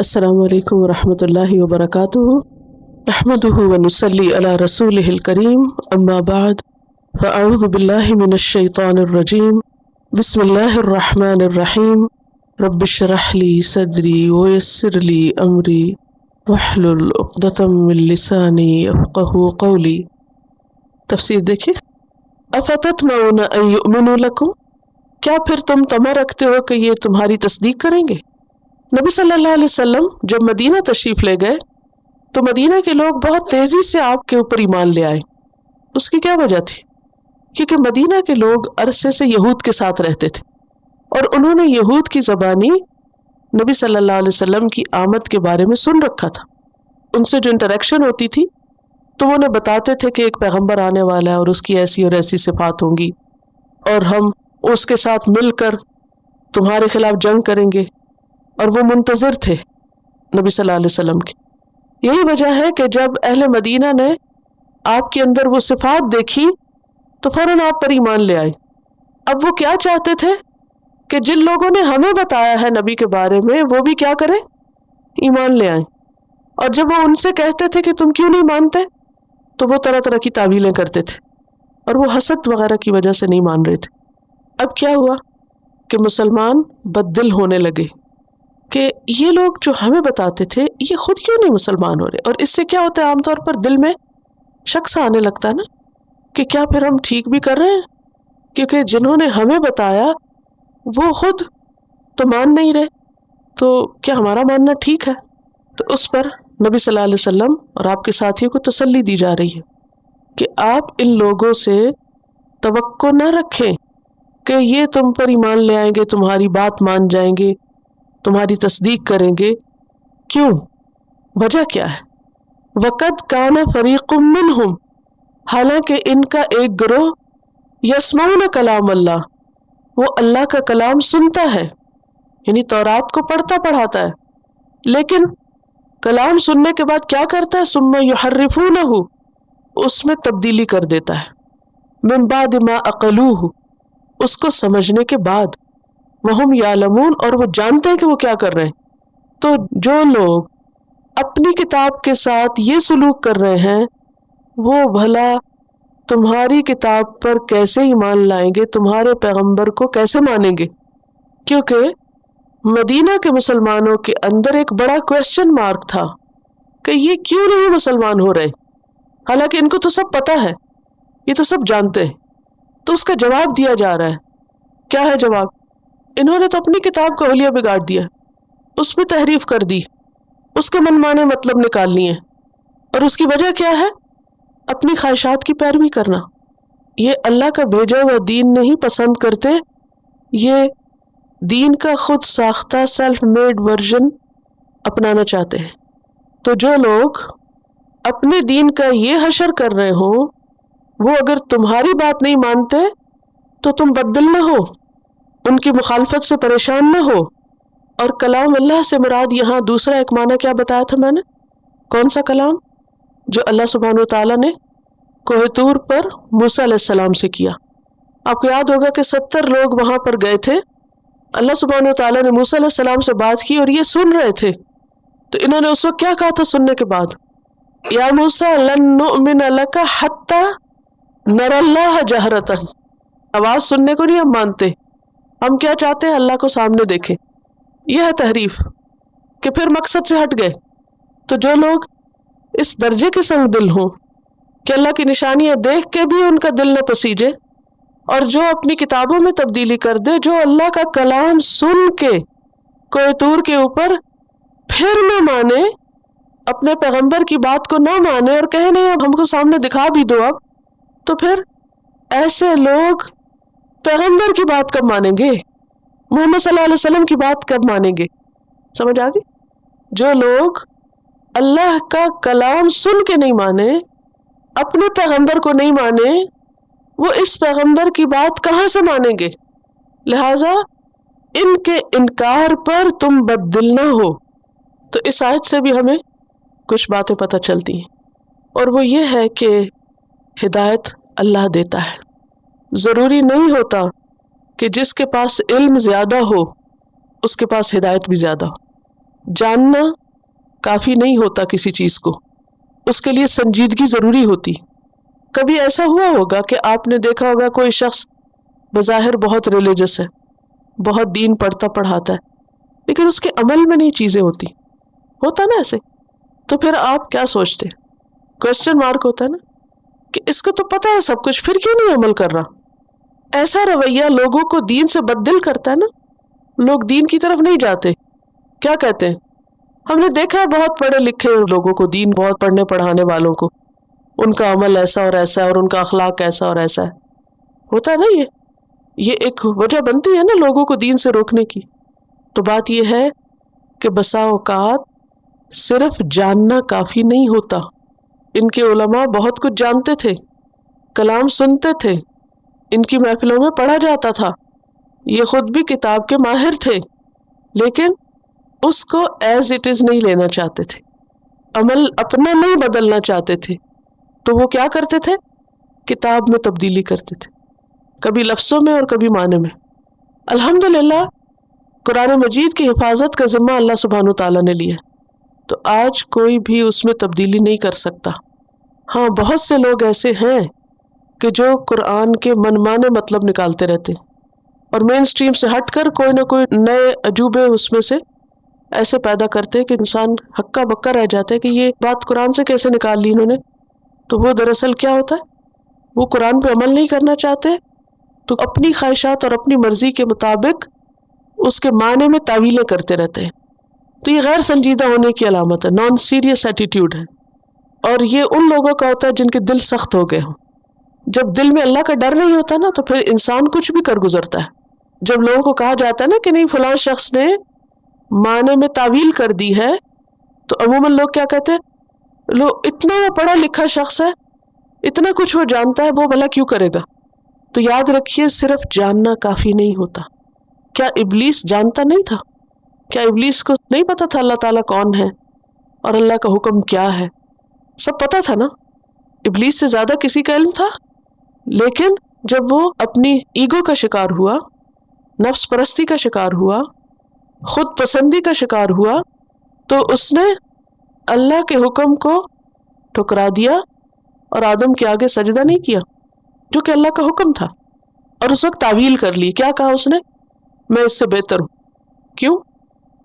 السلام علیکم ورحمۃ اللہ وبرکاتہ نحمده ونصلی علی رسولہ الکریم اما بعد فاعوذ باللہ من الشیطان الرجیم بسم اللہ الرحمن الرحیم رب اشرح لی صدری ویسر لی امری واحلل عقدۃ من لسانی یفقہوا قولی۔ تفسیر دیکھیے، افتطمعون ان یؤمنوا لکم، کیا پھر تم طمع رکھتے ہو کہ یہ تمہاری تصدیق کریں گے؟ نبی صلی اللہ علیہ وسلم جب مدینہ تشریف لے گئے تو مدینہ کے لوگ بہت تیزی سے آپ کے اوپر ایمان لے آئے۔ اس کی کیا وجہ تھی؟ کیونکہ مدینہ کے لوگ عرصے سے یہود کے ساتھ رہتے تھے اور انہوں نے یہود کی زبانی نبی صلی اللہ علیہ وسلم کی آمد کے بارے میں سن رکھا تھا۔ ان سے جو انٹریکشن ہوتی تھی تو وہ انہیں بتاتے تھے کہ ایک پیغمبر آنے والا ہے اور اس کی ایسی اور ایسی صفات ہوں گی اور ہم اس کے ساتھ مل کر تمہارے خلاف جنگ کریں گے، اور وہ منتظر تھے نبی صلی اللہ علیہ وسلم کی۔ یہی وجہ ہے کہ جب اہل مدینہ نے آپ کے اندر وہ صفات دیکھی تو فوراً آپ پر ایمان لے آئے۔ اب وہ کیا چاہتے تھے کہ جن لوگوں نے ہمیں بتایا ہے نبی کے بارے میں وہ بھی کیا کریں؟ ایمان لے آئیں۔ اور جب وہ ان سے کہتے تھے کہ تم کیوں نہیں مانتے تو وہ طرح طرح کی تعویلیں کرتے تھے اور وہ حسد وغیرہ کی وجہ سے نہیں مان رہے تھے۔ اب کیا ہوا کہ مسلمان بد دل ہونے لگے کہ یہ لوگ جو ہمیں بتاتے تھے یہ خود کیوں نہیں مسلمان ہو رہے، اور اس سے کیا ہوتا ہے عام طور پر دل میں شک سا آنے لگتا ہے نا کہ کیا پھر ہم ٹھیک بھی کر رہے ہیں، کیونکہ جنہوں نے ہمیں بتایا وہ خود تو مان نہیں رہے، تو کیا ہمارا ماننا ٹھیک ہے؟ تو اس پر نبی صلی اللہ علیہ وسلم اور آپ کے ساتھیوں کو تسلی دی جا رہی ہے کہ آپ ان لوگوں سے توقع نہ رکھیں کہ یہ تم پر ایمان لے آئیں گے، تمہاری بات مان جائیں گے، تمہاری تصدیق کریں گے۔ کیوں؟ وجہ کیا ہے؟ وَقَدْ كَانَ فَرِيقٌ مِّنْهُمْ، حالانکہ ان کا ایک گروہ يَسْمَعُونَ كَلَامَ اللَّهِ، وہ اللہ کا کلام سنتا ہے، یعنی تورات کو پڑھتا پڑھاتا ہے، لیکن کلام سننے کے بعد کیا کرتا ہے؟ ثُمَّ يُحَرِّفُونَهُ، اس میں تبدیلی کر دیتا ہے، مِن بَعْدِ مَا عَقَلُوهُ، اس کو سمجھنے کے بعد، وَهُمْ يَعْلَمُونَ، اور وہ جانتے ہیں کہ وہ کیا کر رہے ہیں۔ تو جو لوگ اپنی کتاب کے ساتھ یہ سلوک کر رہے ہیں وہ بھلا تمہاری کتاب پر کیسے ایمان لائیں گے، تمہارے پیغمبر کو کیسے مانیں گے؟ کیونکہ مدینہ کے مسلمانوں کے اندر ایک بڑا کویسچن مارک تھا کہ یہ کیوں نہیں مسلمان ہو رہے، حالانکہ ان کو تو سب پتہ ہے، یہ تو سب جانتے ہیں۔ تو اس کا جواب دیا جا رہا ہے۔ کیا ہے جواب؟ انہوں نے تو اپنی کتاب کا حلیہ بگاڑ دیا، اس میں تحریف کر دی، اس کے من مانے مطلب نکال لیے، اور اس کی وجہ کیا ہے؟ اپنی خواہشات کی پیروی کرنا۔ یہ اللہ کا بھیجا ہوا دین نہیں پسند کرتے، یہ دین کا خود ساختہ سیلف میڈ ورژن اپنانا چاہتے ہیں۔ تو جو لوگ اپنے دین کا یہ حشر کر رہے ہوں وہ اگر تمہاری بات نہیں مانتے تو تم بدل نہ ہو، ان کی مخالفت سے پریشان نہ ہو۔ اور کلام اللہ سے مراد یہاں دوسرا ایک معنی کیا بتایا تھا میں نے؟ کون سا کلام؟ جو اللہ سبحانہ و تعالیٰ نے کوہ طور پر موسیٰ علیہ السلام سے کیا۔ آپ کو یاد ہوگا کہ 70 لوگ وہاں پر گئے تھے، اللہ سبحانہ و تعالیٰ نے موسیٰ علیہ السلام سے بات کی اور یہ سن رہے تھے، تو انہوں نے اس وقت کیا کہا تھا سننے کے بعد؟ یا موسیٰ لن نؤمن لک حتی نری اللہ جہرۃ، آواز سننے کو نہیں ہم مانتے، ہم کیا چاہتے ہیں؟ اللہ کو سامنے دیکھیں۔ یہ ہے تحریف کہ پھر مقصد سے ہٹ گئے۔ تو جو لوگ اس درجے کے سنگ دل ہوں کہ اللہ کی نشانیاں دیکھ کے بھی ان کا دل نہ پسیجے، اور جو اپنی کتابوں میں تبدیلی کر دے، جو اللہ کا کلام سن کے کوہ طور کے اوپر پھر نہ مانے، اپنے پیغمبر کی بات کو نہ مانے اور کہے نہیں اب ہم کو سامنے دکھا بھی دو اب، تو پھر ایسے لوگ پیغمبر کی بات کب مانیں گے؟ محمد صلی اللہ علیہ وسلم کی بات کب مانیں گے؟ سمجھ آ گئی؟ جو لوگ اللہ کا کلام سن کے نہیں مانے، اپنے پیغمبر کو نہیں مانے، وہ اس پیغمبر کی بات کہاں سے مانیں گے؟ لہٰذا ان کے انکار پر تم بد دل نہ ہو۔ تو اس آیت سے بھی ہمیں کچھ باتیں پتہ چلتی ہیں، اور وہ یہ ہے کہ ہدایت اللہ دیتا ہے۔ ضروری نہیں ہوتا کہ جس کے پاس علم زیادہ ہو اس کے پاس ہدایت بھی زیادہ ہو۔ جاننا کافی نہیں ہوتا کسی چیز کو، اس کے لیے سنجیدگی ضروری ہوتی۔ کبھی ایسا ہوا ہوگا کہ آپ نے دیکھا ہوگا کوئی شخص بظاہر بہت ریلیجس ہے، بہت دین پڑھتا پڑھاتا ہے، لیکن اس کے عمل میں نہیں چیزیں ہوتی، ہوتا نا ایسے، تو پھر آپ کیا سوچتے؟ کوشچن مارک ہوتا ہے نا کہ اس کو تو پتہ ہے سب کچھ، پھر کیوں نہیں عمل کر رہا؟ ایسا رویہ لوگوں کو دین سے بددل کرتا ہے نا، لوگ دین کی طرف نہیں جاتے۔ کیا کہتے ہیں؟ ہم نے دیکھا ہے بہت پڑھے لکھے لوگوں کو، دین بہت پڑھنے پڑھانے والوں کو، ان کا عمل ایسا اور ایسا ہے اور ان کا اخلاق ایسا اور ایسا ہے، ہوتا ہے نا۔ یہ ایک وجہ بنتی ہے نا لوگوں کو دین سے روکنے کی۔ تو بات یہ ہے کہ بسا اوقات صرف جاننا کافی نہیں ہوتا۔ ان کے علماء بہت کچھ جانتے تھے، کلام سنتے تھے، ان کی محفلوں میں پڑھا جاتا تھا، یہ خود بھی کتاب کے ماہر تھے، لیکن اس کو ایز اٹ از نہیں لینا چاہتے تھے، عمل اپنا نہیں بدلنا چاہتے تھے۔ تو وہ کیا کرتے تھے؟ کتاب میں تبدیلی کرتے تھے، کبھی لفظوں میں اور کبھی معنی میں۔ الحمدللہ قرآن مجید کی حفاظت کا ذمہ اللہ سبحانہ وتعالیٰ نے لیا، تو آج کوئی بھی اس میں تبدیلی نہیں کر سکتا۔ ہاں، بہت سے لوگ ایسے ہیں کہ جو قرآن کے منمانے مطلب نکالتے رہتے ہیں اور مین اسٹریم سے ہٹ کر کوئی نہ کوئی نئے عجوبے اس میں سے ایسے پیدا کرتے کہ انسان ہکا بکا رہ جاتا ہے کہ یہ بات قرآن سے کیسے نکال لی انہوں نے۔ تو وہ دراصل کیا ہوتا ہے، وہ قرآن پہ عمل نہیں کرنا چاہتے، تو اپنی خواہشات اور اپنی مرضی کے مطابق اس کے معنی میں تعویلیں کرتے رہتے ہیں۔ تو یہ غیر سنجیدہ ہونے کی علامت ہے، نان سیریس ایٹیٹیوڈ ہے، اور یہ ان لوگوں کا ہوتا ہے جن کے دل سخت ہو گئے ہوں۔ جب دل میں اللہ کا ڈر نہیں ہوتا نا، تو پھر انسان کچھ بھی کر گزرتا ہے۔ جب لوگوں کو کہا جاتا ہے نا کہ نہیں فلاں شخص نے معنی میں تعویل کر دی ہے، تو عموماً لوگ کیا کہتے ہیں، لو اتنا وہ پڑھا لکھا شخص ہے، اتنا کچھ وہ جانتا ہے، وہ بھلا کیوں کرے گا؟ تو یاد رکھیے صرف جاننا کافی نہیں ہوتا۔ کیا ابلیس جانتا نہیں تھا؟ کیا ابلیس کو نہیں پتا تھا اللہ تعالیٰ کون ہے اور اللہ کا حکم کیا ہے؟ سب پتا تھا نا، ابلیس سے زیادہ کسی کا علم تھا؟ لیکن جب وہ اپنی ایگو کا شکار ہوا، نفس پرستی کا شکار ہوا، خود پسندی کا شکار ہوا، تو اس نے اللہ کے حکم کو ٹھکرا دیا اور آدم کے آگے سجدہ نہیں کیا جو کہ اللہ کا حکم تھا، اور اس وقت تعویل کر لی۔ کیا کہا اس نے؟ میں اس سے بہتر ہوں، کیوں؟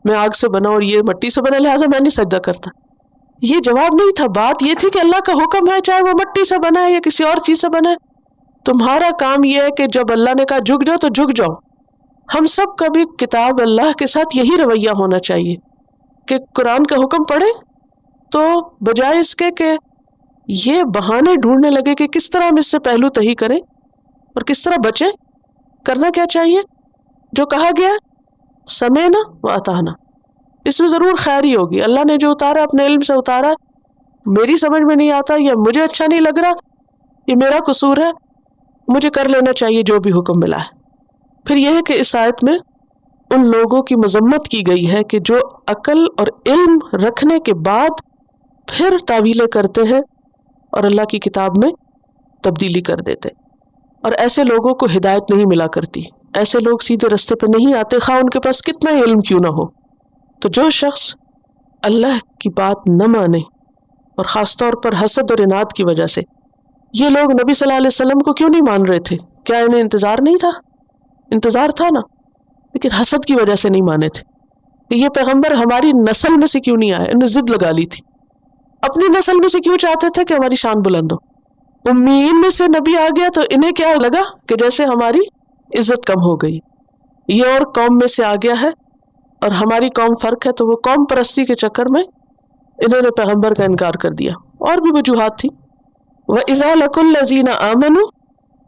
میں آگ سے بنا اور یہ مٹی سے بنا، لہٰذا میں نہیں سجدہ کرتا۔ یہ جواب نہیں تھا، بات یہ تھی کہ اللہ کا حکم ہے، چاہے وہ مٹی سے بنا ہے یا کسی اور چیز سے بنا ہے، تمہارا کام یہ ہے کہ جب اللہ نے کہا جھک جاؤ تو جھک جاؤ۔ ہم سب کا بھی کتاب اللہ کے ساتھ یہی رویہ ہونا چاہیے کہ قرآن کا حکم پڑھیں تو بجائے اس کے کہ یہ بہانے ڈھونڈنے لگے کہ کس طرح ہم اس سے پہلو تہی کریں اور کس طرح بچیں، کرنا کیا چاہیے؟ جو کہا گیا سمعنا و اطعنا، اس میں ضرور خیر ہی ہوگی۔ اللہ نے جو اتارا اپنے علم سے اتارا، میری سمجھ میں نہیں آتا یا مجھے اچھا نہیں لگ رہا، یہ میرا قصور ہے، مجھے کر لینا چاہیے جو بھی حکم ملا ہے۔ پھر یہ ہے کہ اس آیت میں ان لوگوں کی مذمت کی گئی ہے کہ جو عقل اور علم رکھنے کے بعد پھر تعویلیں کرتے ہیں اور اللہ کی کتاب میں تبدیلی کر دیتے، اور ایسے لوگوں کو ہدایت نہیں ملا کرتی، ایسے لوگ سیدھے رستے پہ نہیں آتے، خواہ ان کے پاس کتنا ہی علم کیوں نہ ہو۔ تو جو شخص اللہ کی بات نہ مانے، اور خاص طور پر حسد اور عناد کی وجہ سے، یہ لوگ نبی صلی اللہ علیہ وسلم کو کیوں نہیں مان رہے تھے؟ کیا انہیں انتظار نہیں تھا؟ انتظار تھا نا، لیکن حسد کی وجہ سے نہیں مانے تھے کہ یہ پیغمبر ہماری نسل میں سے کیوں نہیں آیا۔ انہوں نے ضد لگا لی تھی، اپنی نسل میں سے کیوں چاہتے تھے کہ ہماری شان بلند ہو؟ امیین میں سے نبی آ گیا تو انہیں کیا لگا کہ جیسے ہماری عزت کم ہو گئی، یہ اور قوم میں سے آ گیا ہے اور ہماری قوم فرق ہے، تو وہ قوم پرستی کے چکر میں انہوں نے پیغمبر کا انکار کر دیا، اور بھی وجوہات تھی۔ وَإِذَا لَقُوا الَّذِينَ آمَنُوا،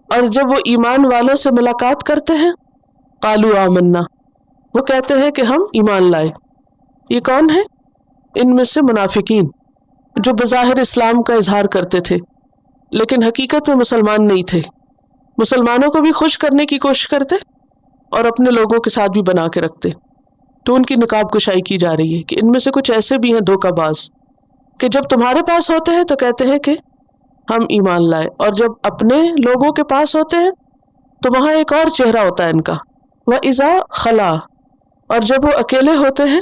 اور جب وہ ایمان والوں سے ملاقات کرتے ہیں، قَالُوا آمَنَّا، وہ کہتے ہیں کہ ہم ایمان لائے۔ یہ کون ہے؟ ان میں سے منافقین جو بظاہر اسلام کا اظہار کرتے تھے لیکن حقیقت میں مسلمان نہیں تھے، مسلمانوں کو بھی خوش کرنے کی کوشش کرتے اور اپنے لوگوں کے ساتھ بھی بنا کے رکھتے۔ تو ان کی نقاب کشائی کی جا رہی ہے کہ ان میں سے کچھ ایسے بھی ہیں دھوکہ باز کہ جب تمہارے پاس ہوتے ہیں تو کہتے ہیں کہ ہم ایمان لائے، اور جب اپنے لوگوں کے پاس ہوتے ہیں تو وہاں ایک اور چہرہ ہوتا ہے ان کا۔ وَإِذَا خَلَا، اور جب وہ اکیلے ہوتے ہیں،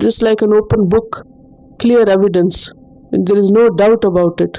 just like an open book, clear evidence, there is no doubt about it।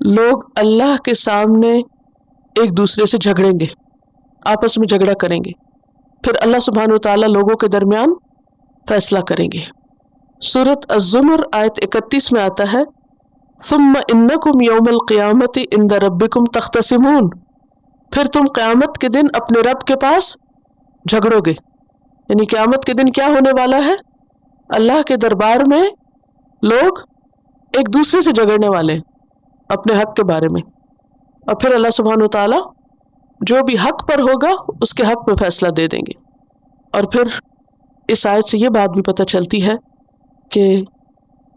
لوگ اللہ کے سامنے ایک دوسرے سے جھگڑیں گے، آپس میں جھگڑا کریں گے، پھر اللہ سبحانہ وتعالیٰ لوگوں کے درمیان فیصلہ کریں گے۔ سورۃ الزمر آیت 31 میں آتا ہے ثم انکم یوم القیامت عند ربکم تختصمون، پھر تم قیامت کے دن اپنے رب کے پاس جھگڑو گے۔ یعنی قیامت کے دن کیا ہونے والا ہے؟ اللہ کے دربار میں لوگ ایک دوسرے سے جھگڑنے والے ہیں اپنے حق کے بارے میں، اور پھر اللہ سبحانہ وتعالیٰ جو بھی حق پر ہوگا اس کے حق میں فیصلہ دے دیں گے۔ اور پھر اس آیت سے یہ بات بھی پتہ چلتی ہے کہ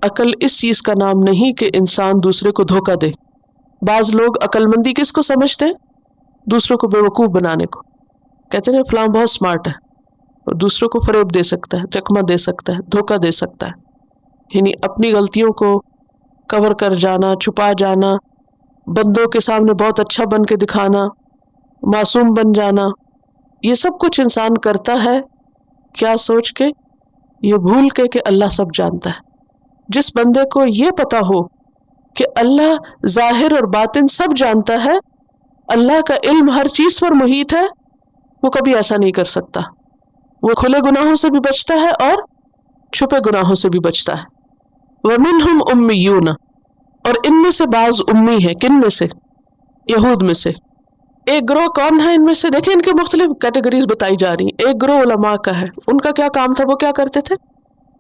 عقل اس چیز کا نام نہیں کہ انسان دوسرے کو دھوکہ دے۔ بعض لوگ عقل مندی کس کو سمجھتے ہیں؟ دوسروں کو بیوقوف بنانے کو۔ کہتے ہیں فلاں بہت سمارٹ ہے اور دوسروں کو فریب دے سکتا ہے، چکمہ دے سکتا ہے، دھوکہ دے سکتا ہے۔ یعنی اپنی غلطیوں کو کور کر جانا، چھپا جانا، بندوں کے سامنے بہت اچھا بن کے دکھانا، معصوم بن جانا، یہ سب کچھ انسان کرتا ہے کیا سوچ کے؟ یہ بھول کے کہ اللہ سب جانتا ہے۔ جس بندے کو یہ پتا ہو کہ اللہ ظاہر اور باطن سب جانتا ہے، اللہ کا علم ہر چیز پر محیط ہے، وہ کبھی ایسا نہیں کر سکتا۔ وہ کھلے گناہوں سے بھی بچتا ہے اور چھپے گناہوں سے بھی بچتا ہے۔ وَمِنْهُمْ أُمِّيُّونَ، اور ان میں سے بعض امی ہیں۔ کن میں سے؟ یہود میں سے۔ ایک گروہ کون ہے ان میں سے؟ دیکھیں ان کے مختلف کیٹیگریز بتائی جا رہی ہیں۔ ایک گروہ علماء کا ہے، ان کا کیا کام تھا؟ وہ کیا کرتے تھے؟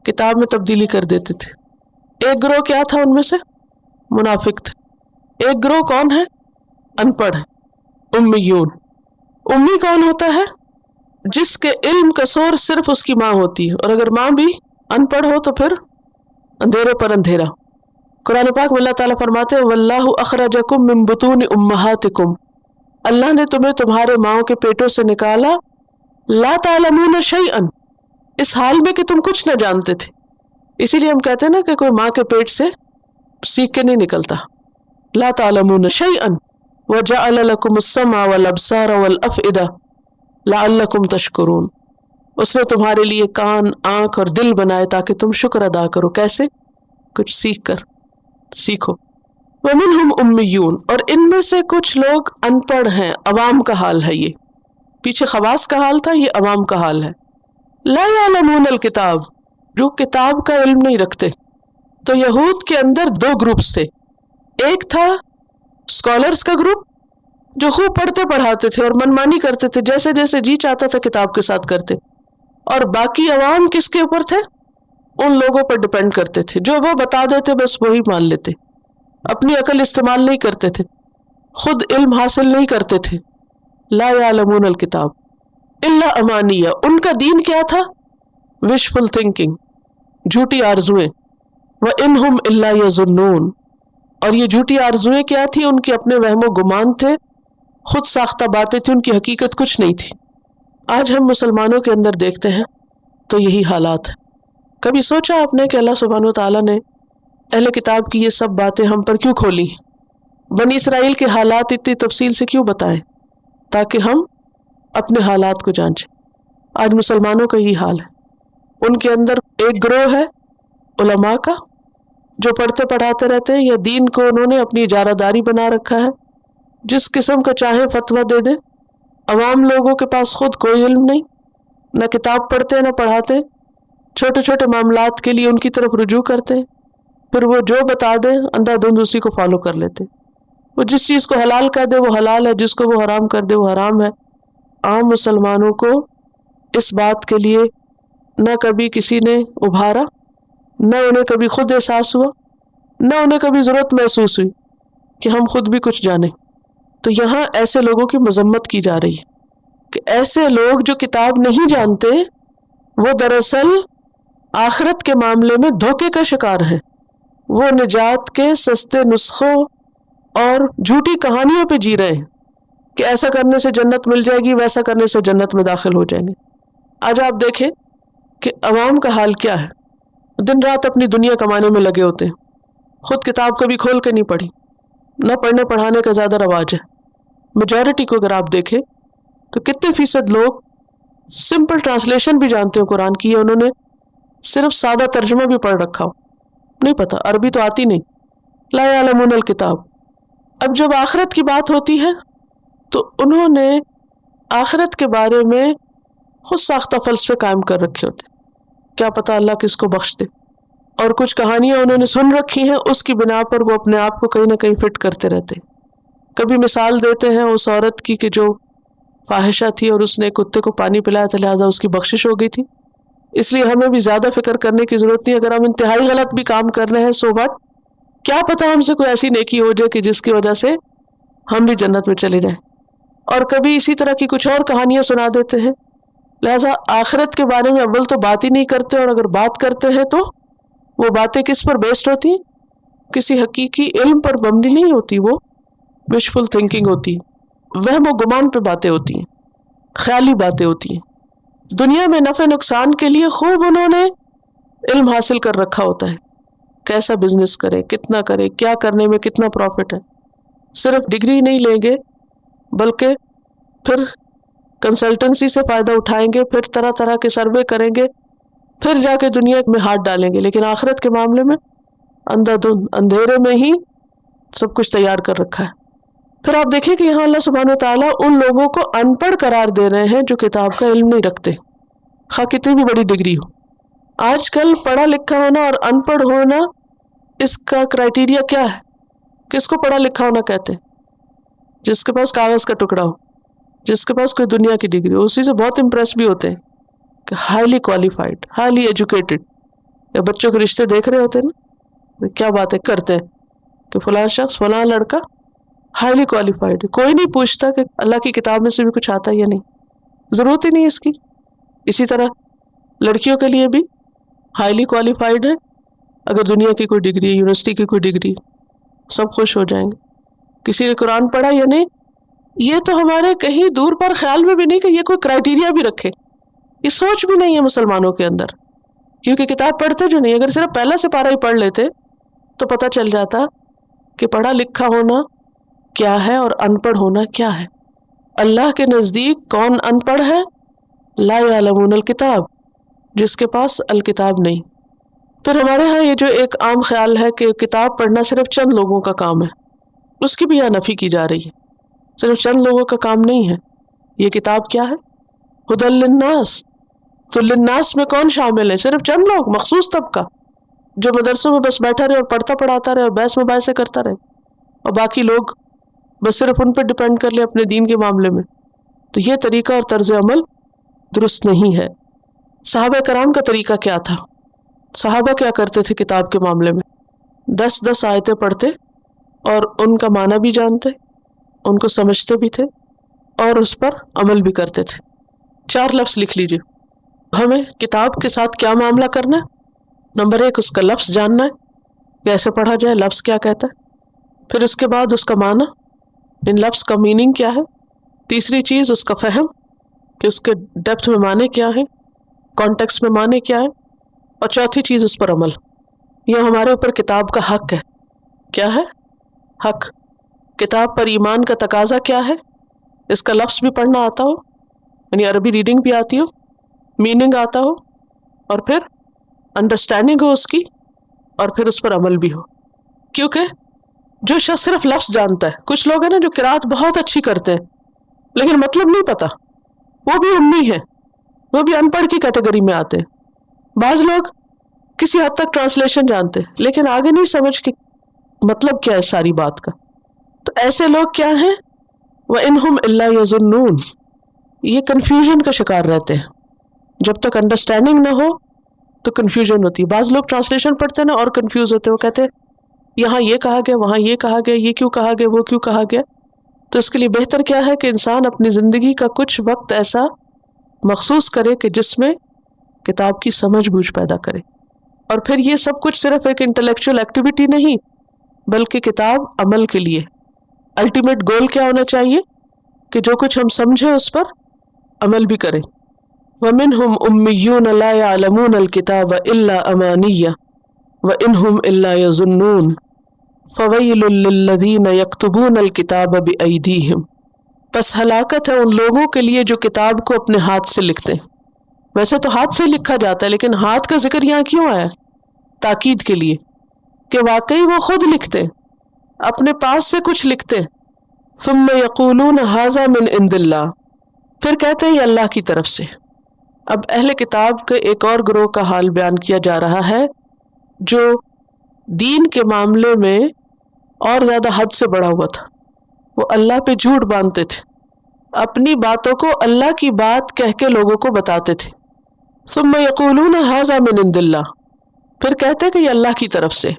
کتاب میں تبدیلی کر دیتے تھے۔ ایک گروہ کیا تھا ان میں سے؟ منافق تھے۔ ایک گروہ کون ہے؟ ان پڑھ ہے، امیون۔ امی کون ہوتا ہے؟ جس کے علم کا سورس صرف اس کی ماں ہوتی ہے، اور اگر ماں بھی ان پڑھ ہو تو پھر اندھیرے پر اندھیرا۔ قرآن پاک میں اللہ تعالیٰ فرماتے ہیں وَاللَّهُ أَخْرَجَكُم مِّن بُطُونِ أُمَّهَاتِكُم، اللہ نے تمہیں تمہارے ماؤں کے پیٹوں سے نکالا، لا تعلمون شیئا، اس حال میں کہ تم کچھ نہ جانتے تھے۔ اسی لیے ہم کہتے ہیں نا کہ کوئی ماں کے پیٹ سے سیکھ کے نہیں نکلتا۔ لا تعلمون شیئا وَجَعَلَ لَكُمُ السَّمْعَ وَالْأَبْصَارَ وَالْأَفْئِدَةَ لَعَلَّكُمْ تَشْكُرُونَ، اس نے تمہارے لیے کان، آنکھ اور دل بنائے تاکہ تم شکر ادا کرو۔ کیسے؟ کچھ سیکھ کر۔ سیکھو۔ وَمِنْهُمْ أُمِّيُّونَ، اور ان میں سے کچھ لوگ ان پڑھ ہیں، عوام کا حال ہے یہ۔ پیچھے خواص کا حال تھا، یہ عوام کا حال ہے۔ لا يعلمون الکتاب، جو کتاب کا علم نہیں رکھتے۔ تو یہود کے اندر دو گروپس تھے، ایک تھا اسکالرس کا گروپ جو خوب پڑھتے پڑھاتے تھے اور منمانی کرتے تھے، جیسے جیسے جی چاہتا تھا کتاب کے ساتھ کرتے، اور باقی عوام کس کے اوپر تھے؟ ان لوگوں پر ڈپینڈ کرتے تھے، جو وہ بتا دیتے بس وہی مان لیتے، اپنی عقل استعمال نہیں کرتے تھے، خود علم حاصل نہیں کرتے تھے۔ لا یعلمون الکتاب الا امانیہ، ان کا دین کیا تھا؟ وشفل تھنکنگ، جھوٹی آرزویں۔ وَإِنْهُمْ إِلَّا يَظُنُّونَ، اور یہ جھوٹی آرزویں کیا تھی؟ ان کے اپنے وہم و گمان تھے، خود ساختہ باتیں تھیں، ان کی حقیقت کچھ نہیں تھی۔ آج ہم مسلمانوں کے اندر دیکھتے ہیں تو یہی حالات ہیں۔ کبھی سوچا آپ نے کہ اللہ سبحانہ وتعالیٰ نے اہل کتاب کی یہ سب باتیں ہم پر کیوں کھولی؟ بنی اسرائیل کے حالات اتنی تفصیل سے کیوں بتائے؟ تاکہ ہم اپنے حالات کو جانچیں۔ آج مسلمانوں کا یہی حال ہے۔ ان کے اندر ایک گروہ ہے علماء کا جو پڑھتے پڑھاتے رہتے ہیں، یا دین کو انہوں نے اپنی اجارہ داری بنا رکھا ہے، جس قسم کا چاہے فتویٰ دے دیں۔ عوام لوگوں کے پاس خود کوئی علم نہیں، نہ کتاب پڑھتے نہ پڑھاتے، چھوٹے چھوٹے معاملات کے لیے ان کی طرف رجوع کرتے، پھر وہ جو بتا دیں اندھا دھند اسی کو فالو کر لیتے۔ وہ جس چیز کو حلال کر دے وہ حلال ہے، جس کو وہ حرام کر دے وہ حرام ہے۔ عام مسلمانوں کو اس بات کے لیے نہ کبھی کسی نے ابھارا، نہ انہیں کبھی خود احساس ہوا، نہ انہیں کبھی ضرورت محسوس ہوئی کہ ہم خود بھی کچھ جانیں۔ تو یہاں ایسے لوگوں کی مذمت کی جا رہی ہے کہ ایسے لوگ جو کتاب نہیں جانتے وہ دراصل آخرت کے معاملے میں دھوکے کا شکار ہیں۔ وہ نجات کے سستے نسخوں اور جھوٹی کہانیوں پہ جی رہے ہیں کہ ایسا کرنے سے جنت مل جائے گی، ویسا کرنے سے جنت میں داخل ہو جائیں گے۔ آج آپ دیکھیں کہ عوام کا حال کیا ہے، دن رات اپنی دنیا کمانے میں لگے ہوتے ہیں، خود کتاب کبھی کھول کے نہیں پڑھی، نہ پڑھنے پڑھانے کا زیادہ رواج ہے۔ میجورٹی کو اگر آپ دیکھیں تو کتنے فیصد لوگ سمپل ٹرانسلیشن بھی جانتے ہیں قرآن کی، یا انہوں نے صرف سادہ ترجمہ بھی پڑھ رکھا ہو، نہیں پتہ، عربی تو آتی نہیں۔ لا یعلمون الکتاب اب جب آخرت کی بات ہوتی ہے تو انہوں نے آخرت کے بارے میں خود ساختہ فلسفے قائم کر رکھے ہوتے، کیا پتہ اللہ کس کو بخش دے، اور کچھ کہانیاں انہوں نے سن رکھی ہیں، اس کی بنا پر وہ اپنے آپ کو کہیں نہ کہیں فٹ کرتے رہتے. کبھی مثال دیتے ہیں اس عورت کی کہ جو فاحشہ تھی اور اس نے کتے کو پانی پلایا تھا لہٰذا اس کی بخشش ہو گئی تھی. اس لیے ہمیں بھی زیادہ فکر کرنے کی ضرورت نہیں. اگر ہم انتہائی غلط بھی کام کر رہے ہیں سو بٹ، کیا پتہ ہم سے کوئی ایسی نیکی ہو جائے کہ جس کی وجہ سے ہم بھی جنت میں چلے جائیں. اور کبھی اسی طرح کی کچھ اور کہانیاں سنا دیتے ہیں. لہٰذا آخرت کے بارے میں اول تو بات ہی نہیں کرتے، اور اگر بات کرتے ہیں تو وہ باتیں کس پر بیسڈ ہوتی ہیں؟ کسی حقیقی علم پر مبنی نہیں ہوتی، وہ وشفل تھنکنگ ہوتی، وہم و گمان پہ باتیں ہوتی ہیں، خیالی باتیں ہوتی ہیں. دنیا میں نفع نقصان کے لیے خوب انہوں نے علم حاصل کر رکھا ہوتا ہے، کیسا بزنس کرے، کتنا کرے، کیا کرنے میں کتنا پروفٹ ہے. صرف ڈگری نہیں لیں گے بلکہ پھر کنسلٹنسی سے فائدہ اٹھائیں گے، پھر طرح طرح کے سروے کریں گے، پھر جا کے دنیا میں ہاتھ ڈالیں گے. لیکن آخرت کے معاملے میں اندھا دھند اندھیرے میں ہی سب کچھ تیار کر رکھا ہے. پھر آپ دیکھیں کہ یہاں اللہ سبحانہ وتعالیٰ ان لوگوں کو ان پڑھ قرار دے رہے ہیں جو کتاب کا علم نہیں رکھتے، خواہ کتنی بھی بڑی ڈگری ہو. آج کل پڑھا لکھا ہونا اور ان پڑھ ہونا، اس کا کرائیٹیریا کیا ہے؟ کس کو پڑھا لکھا ہونا کہتے ہیں؟ جس کے پاس کاغذ کا ٹکڑا ہو، جس کے پاس کوئی دنیا کی ڈگری ہو. اسی سے بہت امپریس بھی ہوتے ہیں کہ ہائیلی کوالیفائڈ، ہائیلی ایجوکیٹڈ. یا بچوں کے رشتے دیکھ رہے ہوتے ہیں نا، کیا باتیں کرتے ہیں کہ فلاں شخص فلاں لڑکا ہائیلی کوالیفائڈ. کوئی نہیں پوچھتا کہ اللہ کی کتاب میں سے بھی کچھ آتا ہے یا نہیں، ضرورت ہی نہیں اس کی. اسی طرح لڑکیوں کے لیے بھی ہائیلی کوالیفائڈ ہے، اگر دنیا کی کوئی ڈگری، یونیورسٹی کی کوئی ڈگری، سب خوش ہو جائیں گے. کسی نے قرآن پڑھا یا نہیں، یہ تو ہمارے کہیں دور پر خیال میں بھی نہیں کہ یہ کوئی کرائیٹیریا بھی رکھے. یہ سوچ بھی نہیں ہے مسلمانوں کے اندر، کیونکہ کتاب پڑھتے جو نہیں. اگر صرف پہلا سپارہ ہی پڑھ لیتے تو پتہ چل جاتا کہ پڑھا لکھا ہونا کیا ہے اور ان پڑھ ہونا کیا ہے. اللہ کے نزدیک کون ان پڑھ ہے؟ لا یعلمون الکتاب، جس کے پاس الکتاب نہیں. پھر ہمارے ہاں یہ جو ایک عام خیال ہے کہ کتاب پڑھنا صرف چند لوگوں کا کام ہے، اس کی بھی یہاں نفی کی جا رہی ہے. صرف چند لوگوں کا کام نہیں ہے. یہ کتاب کیا ہے؟ ہدی للناس. تو للناس میں کون شامل ہے؟ صرف چند لوگ، مخصوص طبقہ جو مدرسوں میں بس بیٹھا رہے اور پڑھتا پڑھاتا رہے اور بحث مباحثے کرتا رہے، اور باقی لوگ بس صرف ان پہ ڈپینڈ کر لے اپنے دین کے معاملے میں. تو یہ طریقہ اور طرز عمل درست نہیں ہے. صحابہ کرام کا طریقہ کیا تھا؟ صحابہ کیا کرتے تھے کتاب کے معاملے میں؟ 10 آیتیں پڑھتے اور ان کا معنی بھی جانتے، ان کو سمجھتے بھی تھے اور اس پر عمل بھی کرتے تھے. 4 لفظ لکھ لیجئے. ہمیں کتاب کے ساتھ کیا معاملہ کرنا ہے؟ نمبر 1 اس کا لفظ جاننا ہے، کیسے پڑھا جائے، لفظ کیا کہتا ہے. پھر اس کے بعد اس کا معنی، ان لفظ کا میننگ کیا ہے. تیسری چیز اس کا فہم، کہ اس کے ڈیپتھ میں معنی کیا ہے، کانٹیکسٹ میں معنی کیا ہے. اور چوتھی چیز اس پر عمل. یہ ہمارے اوپر کتاب کا حق ہے. کیا ہے؟ حق. کتاب پر ایمان کا تقاضا کیا ہے؟ اس کا لفظ بھی پڑھنا آتا ہو، یعنی عربی ریڈنگ بھی آتی ہو، میننگ آتا ہو، اور پھر انڈرسٹینڈنگ ہو اس کی، اور پھر اس پر عمل بھی ہو. کیونکہ جو شخص صرف لفظ جانتا ہے، کچھ لوگ ہیں نا جو قرات بہت اچھی کرتے ہیں لیکن مطلب نہیں پتا، وہ بھی امی ہے، وہ بھی ان پڑھ کی کیٹیگری میں آتے ہیں. بعض لوگ کسی حد تک ٹرانسلیشن جانتے ہیں لیکن آگے نہیں سمجھ کے مطلب کیا ہے ساری بات کا. تو ایسے لوگ کیا ہیں؟ وَإِنْهُمْ إِلَّا يَظُنُّونَ. یہ کنفیوژن کا شکار رہتے ہیں. جب تک انڈرسٹینڈنگ نہ ہو تو کنفیوژن ہوتی ہے. بعض لوگ ٹرانسلیشن پڑھتے ہیں نا اور کنفیوز ہوتے ہیں، وہ کہتے ہیں یہاں یہ کہا گیا، وہاں یہ کہا گیا، یہ کیوں کہا گیا، وہ کیوں کہا گیا. تو اس کے لیے بہتر کیا ہے کہ انسان اپنی زندگی کا کچھ وقت ایسا مخصوص کرے کہ جس میں کتاب کی سمجھ بوجھ پیدا کرے. اور پھر یہ سب کچھ صرف ایک انٹلیکچوئل ایکٹیویٹی نہیں بلکہ کتاب عمل کے لیے. الٹیمیٹ گول کیا ہونا چاہیے؟ کہ جو کچھ ہم سمجھیں اس پر عمل بھی کریں. وَمِنْهُمْ أُمِّيُّونَ لَا يَعْلَمُونَ الْكِتَابَ إِلَّا أَمَانِيَّ وَإِنْهُمْ إِلَّا يَظُنُّونَ فَوَيْلٌ لِّلَّذِينَ يَكْتُبُونَ الْكِتَابَ بِأَيْدِيهِمْ. پس ہلاکت ہے ان لوگوں کے لیے جو کتاب کو اپنے ہاتھ سے لکھتے ہیں. ویسے تو ہاتھ سے لکھا جاتا ہے لیکن ہاتھ کا ذکر یہاں کیوں آیا؟ تاکید کے لیے کہ واقعی وہ خود لکھتے ہیں. اپنے پاس سے کچھ لکھتے، ثم یقولون ھذا من عند اللہ، پھر کہتے ہیں یہ اللہ کی طرف سے۔ اب اہل کتاب کے ایک اور گروہ کا حال بیان کیا جا رہا ہے جو دین کے معاملے میں اور زیادہ حد سے بڑھا ہوا تھا۔ وہ اللہ پہ جھوٹ باندھتے تھے، اپنی باتوں کو اللہ کی بات کہہ کے لوگوں کو بتاتے تھے۔ ثم یقولون ھذا من عند اللہ، پھر کہتے کہ یہ اللہ کی طرف سے۔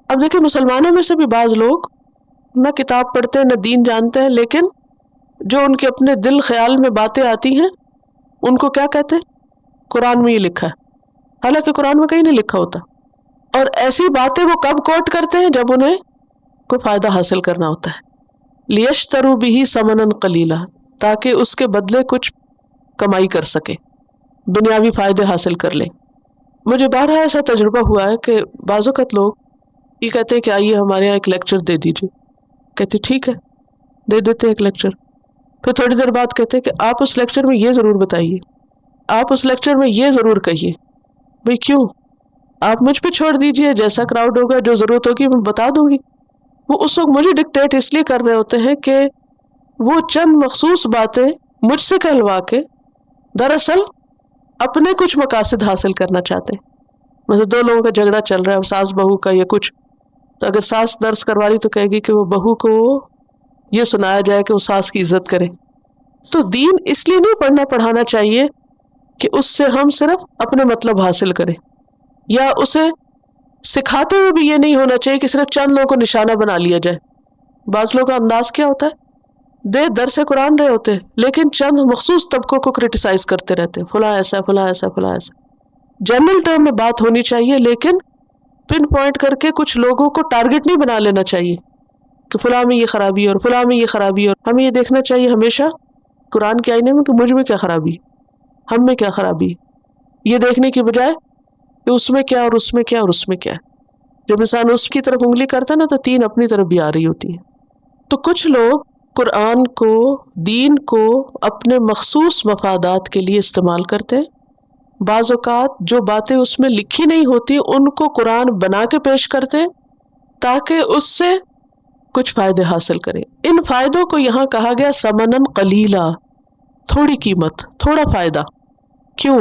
اب دیکھیں مسلمانوں میں سے بھی بعض لوگ نہ کتاب پڑھتے ہیں نہ دین جانتے ہیں، لیکن جو ان کے اپنے دل خیال میں باتیں آتی ہیں ان کو کیا کہتے ہیں؟ قرآن میں یہ لکھا ہے، حالانکہ قرآن میں کہیں نہیں لکھا ہوتا۔ اور ایسی باتیں وہ کب کوٹ کرتے ہیں؟ جب انہیں کوئی فائدہ حاصل کرنا ہوتا ہے، لیشتروا بہ ثمنا قلیلا، تاکہ اس کے بدلے کچھ کمائی کر سکے، دنیاوی فائدے حاصل کر لیں۔ مجھے بارہا ایسا تجربہ ہوا ہے کہ بعض اوقات لوگ یہ کہتے ہیں کہ آئیے ہمارے یہاں ایک لیکچر دے دیجیے، کہتے ٹھیک ہے دے دیتے ایک لیکچر، پھر تھوڑی دیر بعد کہتے ہیں کہ آپ اس لیکچر میں یہ ضرور بتائیے، آپ اس لیکچر میں یہ ضرور کہیے۔ بھئی کیوں؟ آپ مجھ پہ چھوڑ دیجیے، جیسا کراؤڈ ہوگا جو ضرورت ہوگی میں بتا دوں گی۔ وہ اس وقت مجھے ڈکٹیٹ اس لیے کر رہے ہوتے ہیں کہ وہ چند مخصوص باتیں مجھ سے کہلوا کے دراصل اپنے کچھ مقاصد حاصل کرنا چاہتے ہیں۔ ویسے دو لوگوں کا جھگڑا چل رہا ہے، ساس بہو کا یا کچھ، تو اگر ساس درس کروا رہی تو کہے گی کہ وہ بہو کو یہ سنایا جائے کہ وہ ساس کی عزت کرے۔ تو دین اس لیے نہیں پڑھنا پڑھانا چاہیے کہ اس سے ہم صرف اپنے مطلب حاصل کریں، یا اسے سکھاتے ہوئے بھی یہ نہیں ہونا چاہیے کہ صرف چند لوگوں کو نشانہ بنا لیا جائے۔ بعض لوگوں کا انداز کیا ہوتا ہے، درس قرآن رہے ہوتے ہیں لیکن چند مخصوص طبقوں کو کرٹیسائز کرتے رہتے ہیں، فلاں ایسا فلاں ایسا فلاں ایسا۔ جنرل ٹرم میں بات ہونی چاہیے، لیکن پن پوائنٹ کر کے کچھ لوگوں کو ٹارگٹ نہیں بنا لینا چاہیے کہ فلاں میں یہ خرابی اور فلاں میں یہ خرابی، اور ہمیں یہ دیکھنا چاہیے ہمیشہ قرآن کے آئینے میں کہ مجھ میں کیا خرابی، ہم میں کیا خرابی، یہ دیکھنے کی بجائے کہ اس میں کیا اور اس میں کیا اور اس میں کیا۔ جب انسان اس کی طرف انگلی کرتا ہے نا تو تین اپنی طرف بھی آ رہی ہوتی ہیں۔ تو کچھ لوگ قرآن کو، دین کو اپنے مخصوص مفادات کے لیے استعمال کرتے ہیں۔ بعض اوقات جو باتیں اس میں لکھی نہیں ہوتی ان کو قرآن بنا کے پیش کرتے ہیں تاکہ اس سے کچھ فائدے حاصل کریں۔ ان فائدوں کو یہاں کہا گیا ثمناً قلیلا، تھوڑی قیمت، تھوڑا فائدہ۔ کیوں؟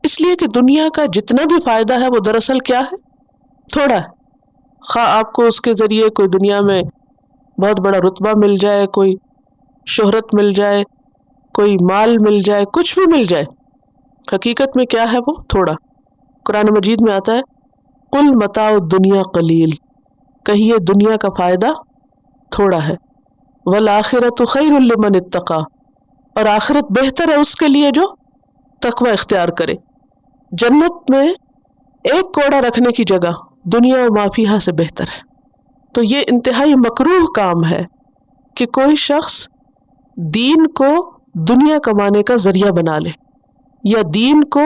اس لیے کہ دنیا کا جتنا بھی فائدہ ہے وہ دراصل کیا ہے؟ تھوڑا ہے۔ خواہ آپ کو اس کے ذریعے کوئی دنیا میں بہت بڑا رتبہ مل جائے، کوئی شہرت مل جائے، کوئی مال مل جائے، کچھ بھی مل جائے، حقیقت میں کیا ہے وہ؟ تھوڑا۔ قرآن مجید میں آتا ہے قل متاع الدنیا قلیل، کہیے دنیا کا فائدہ تھوڑا ہے، والآخرۃ خیر لمن اتقی، اور آخرت بہتر ہے اس کے لیے جو تقوی اختیار کرے۔ جنت میں ایک کوڑا رکھنے کی جگہ دنیا و ما فیہا سے بہتر ہے۔ تو یہ انتہائی مکروہ کام ہے کہ کوئی شخص دین کو دنیا کمانے کا ذریعہ بنا لے، یا دین کو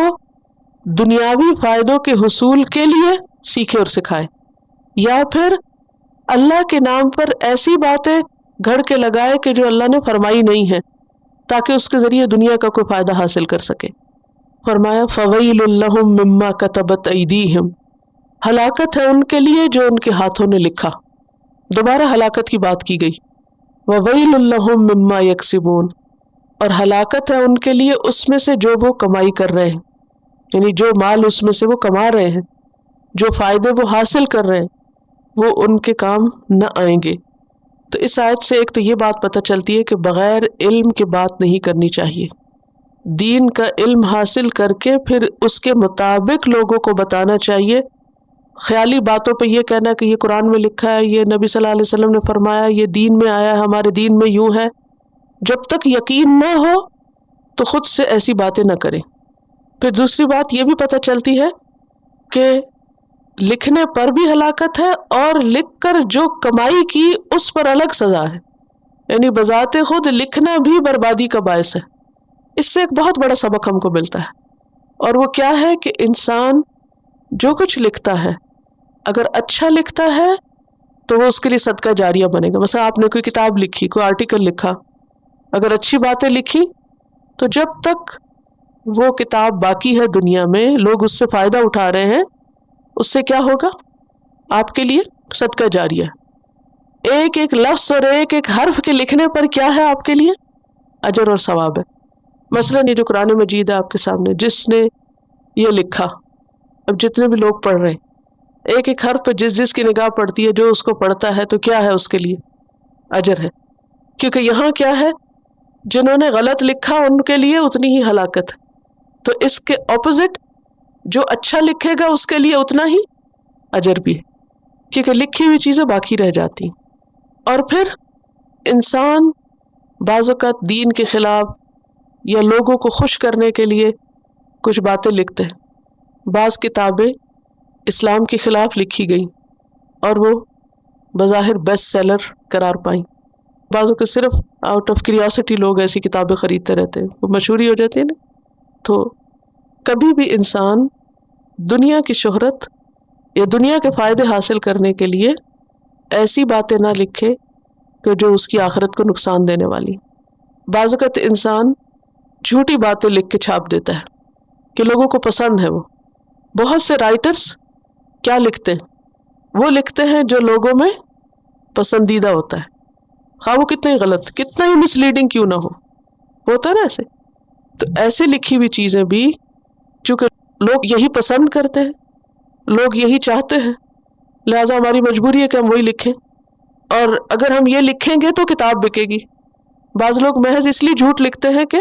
دنیاوی فائدوں کے حصول کے لیے سیکھے اور سکھائے، یا پھر اللہ کے نام پر ایسی باتیں گھڑ کے لگائے کہ جو اللہ نے فرمائی نہیں ہے تاکہ اس کے ذریعے دنیا کا کوئی فائدہ حاصل کر سکے۔ فرمایا فویل لہم مما کتبت ایدیہم، ہلاکت ہے ان کے لیے جو ان کے ہاتھوں نے لکھا۔ دوبارہ ہلاکت کی بات کی گئی، وویل لہم مما یکسبون، اور ہلاکت ہے ان کے لیے اس میں سے جو وہ کمائی کر رہے ہیں، یعنی جو مال اس میں سے وہ کما رہے ہیں، جو فائدے وہ حاصل کر رہے ہیں وہ ان کے کام نہ آئیں گے۔ تو اس آیت سے ایک تو یہ بات پتہ چلتی ہے کہ بغیر علم کے بات نہیں کرنی چاہیے، دین کا علم حاصل کر کے پھر اس کے مطابق لوگوں کو بتانا چاہیے۔ خیالی باتوں پہ یہ کہنا کہ یہ قرآن میں لکھا ہے، یہ نبی صلی اللہ علیہ وسلم نے فرمایا، یہ دین میں آیا ہے، ہمارے دین میں یوں ہے، جب تک یقین نہ ہو تو خود سے ایسی باتیں نہ کریں۔ پھر دوسری بات یہ بھی پتہ چلتی ہے کہ لکھنے پر بھی ہلاکت ہے، اور لکھ کر جو کمائی کی اس پر الگ سزا ہے، یعنی بذات خود لکھنا بھی بربادی کا باعث ہے۔ اس سے ایک بہت بڑا سبق ہم کو ملتا ہے، اور وہ کیا ہے کہ انسان جو کچھ لکھتا ہے اگر اچھا لکھتا ہے تو وہ اس کے لیے صدقہ جاریہ بنے گا۔ مثلا آپ نے کوئی کتاب لکھی، کوئی آرٹیکل لکھا، اگر اچھی باتیں لکھی تو جب تک وہ کتاب باقی ہے دنیا میں، لوگ اس سے فائدہ اٹھا رہے ہیں، اس سے کیا ہوگا؟ آپ کے لیے صدقہ جاریہ۔ ایک ایک لفظ اور ایک ایک حرف کے لکھنے پر کیا ہے آپ کے لیے؟ اجر اور ثواب ہے۔ مثلاً یہ جو قرآن مجید ہے آپ کے سامنے، جس نے یہ لکھا، اب جتنے بھی لوگ پڑھ رہے ہیں، ایک ایک حرف پہ جس کی نگاہ پڑتی ہے، جو اس کو پڑھتا ہے، تو کیا ہے اس کے لیے؟ اجر ہے۔ کیونکہ یہاں کیا ہے، جنہوں نے غلط لکھا ان کے لیے اتنی ہی ہلاکت ہے، تو اس کے اپوزٹ جو اچھا لکھے گا اس کے لیے اتنا ہی اجر بھی ہے، کیونکہ لکھی ہوئی چیزیں باقی رہ جاتی ہیں۔ اور پھر انسان بعض اوقات دین کے خلاف یا لوگوں کو خوش کرنے کے لیے کچھ باتیں لکھتے ہیں۔ بعض کتابیں اسلام کے خلاف لکھی گئیں اور وہ بظاہر بیسٹ سیلر قرار پائیں۔ بعضوں کے صرف آؤٹ آف کیوریوسٹی لوگ ایسی کتابیں خریدتے رہتے ہیں، وہ مشہوری ہو جاتی ہے نا۔ تو کبھی بھی انسان دنیا کی شہرت یا دنیا کے فائدے حاصل کرنے کے لیے ایسی باتیں نہ لکھے کہ جو اس کی آخرت کو نقصان دینے والی۔ بعض اوقات انسان جھوٹی باتیں لکھ کے چھاپ دیتا ہے کہ لوگوں کو پسند ہے وہ۔ بہت سے رائٹرز کیا لکھتے ہیں؟ وہ لکھتے ہیں جو لوگوں میں پسندیدہ ہوتا ہے، خواہ وہ کتنا ہی غلط، کتنا ہی مس لیڈنگ کیوں نہ ہو، ہوتا ہے نا ایسے۔ تو ایسے لکھی ہوئی چیزیں بھی چونکہ لوگ یہی پسند کرتے ہیں، لوگ یہی چاہتے ہیں، لہٰذا ہماری مجبوری ہے کہ ہم وہی لکھیں، اور اگر ہم یہ لکھیں گے تو کتاب بکے گی۔ بعض لوگ محض اس لیے جھوٹ لکھتے ہیں کہ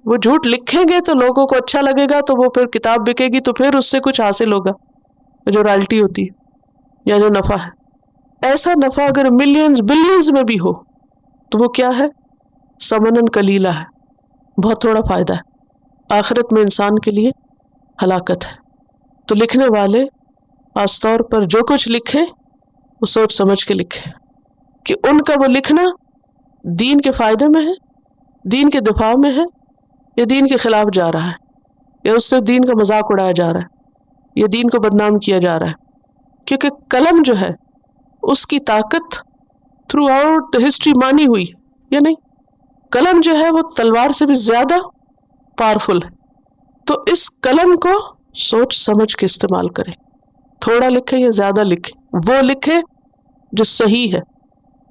وہ جھوٹ لکھیں گے تو لوگوں کو اچھا لگے گا، تو وہ پھر کتاب بکے گی، تو پھر اس سے کچھ حاصل ہوگا، جو رائلٹی ہوتی ہے یا جو نفع ہے۔ ایسا نفع اگر ملینز بلینز میں بھی ہو تو وہ کیا ہے؟ ثمناً قلیلہ ہے، بہت تھوڑا فائدہ ہے، آخرت میں انسان کے لیے ہلاکت ہے۔ تو لکھنے والے خاص طور پر جو کچھ لکھیں وہ سوچ سمجھ کے لکھیں کہ ان کا وہ لکھنا دین کے فائدے میں ہے، دین کے دفاع میں ہے، یا دین کے خلاف جا رہا ہے، یا اس سے دین کا مذاق اڑایا جا رہا ہے، یا دین کو بدنام کیا جا رہا ہے۔ کیونکہ قلم جو ہے اس کی طاقت تھرو آؤٹ دا ہسٹری مانی ہوئی ہے یا نہیں؟ قلم جو ہے وہ تلوار سے بھی زیادہ پاورفل ہے۔ تو اس قلم کو سوچ سمجھ کے استعمال کریں، تھوڑا لکھے یا زیادہ لکھے، وہ لکھے جو صحیح ہے،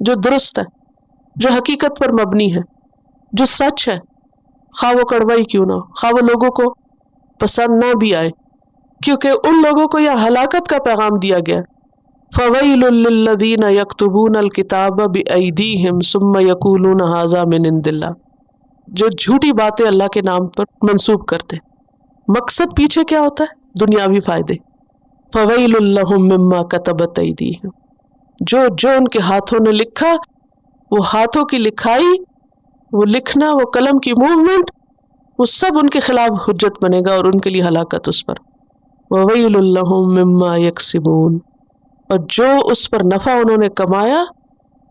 جو درست ہے، جو حقیقت پر مبنی ہے، جو سچ ہے، خواہ وہ کڑوائی کیوں نہ ہو، خواہ وہ لوگوں کو پسند نہ بھی آئے، کیونکہ ان لوگوں کو یہ ہلاکت کا پیغام دیا گیا۔ فَوَيْلٌ لِّلَّذِينَ يَكْتُبُونَ الْكِتَابَ بِأَيْدِيهِمْ ثُمَّ يَقُولُونَ هَٰذَا مِنْ عِندِ اللَّهِ، جو جھوٹی باتیں اللہ کے نام پر منسوب کرتے، مقصد پیچھے کیا ہوتا ہے؟ دنیاوی فائدے۔ فَوَيْلٌ لَّهُم مِّمَّا كَتَبَتْ أَيْدِيهِمْ، جو ان کے ہاتھوں نے لکھا، وہ ہاتھوں کی لکھائی، وہ لکھنا، وہ قلم کی موومنٹ، وہ سب ان کے خلاف حجت بنے گا اور ان کے لیے ہلاکت اس پر۔ وَوَيْلٌ لَّهُم مِّمَّا يَكْسِبُونَ، اور جو اس پر نفع انہوں نے کمایا،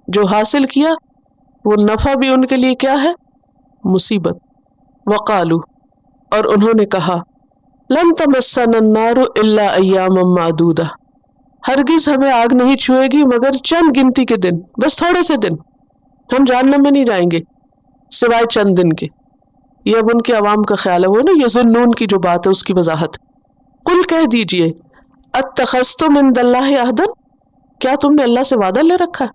جو حاصل کیا، وہ نفع بھی ان کے لیے کیا ہے؟ مصیبت۔ وَقَالُوا، اور انہوں نے کہا، لَن تَمَسَّنَا النَّارُ إِلَّا أَيَّامًا مَّعْدُودَةً، ہرگز ہمیں آگ نہیں چھوئے گی مگر چند گنتی کے دن، بس تھوڑے سے دن، ہم جہنم میں نہیں جائیں گے سوائے چند دن کے۔ یہ اب ان کے عوام کا خیال ہے، وہ نا یظنون کی جو بات ہے اس کی وضاحت۔ قل کہہ دیجئے، اتخذتم عند اللہ عہدا، کیا تم نے اللہ سے وعدہ لے رکھا ہے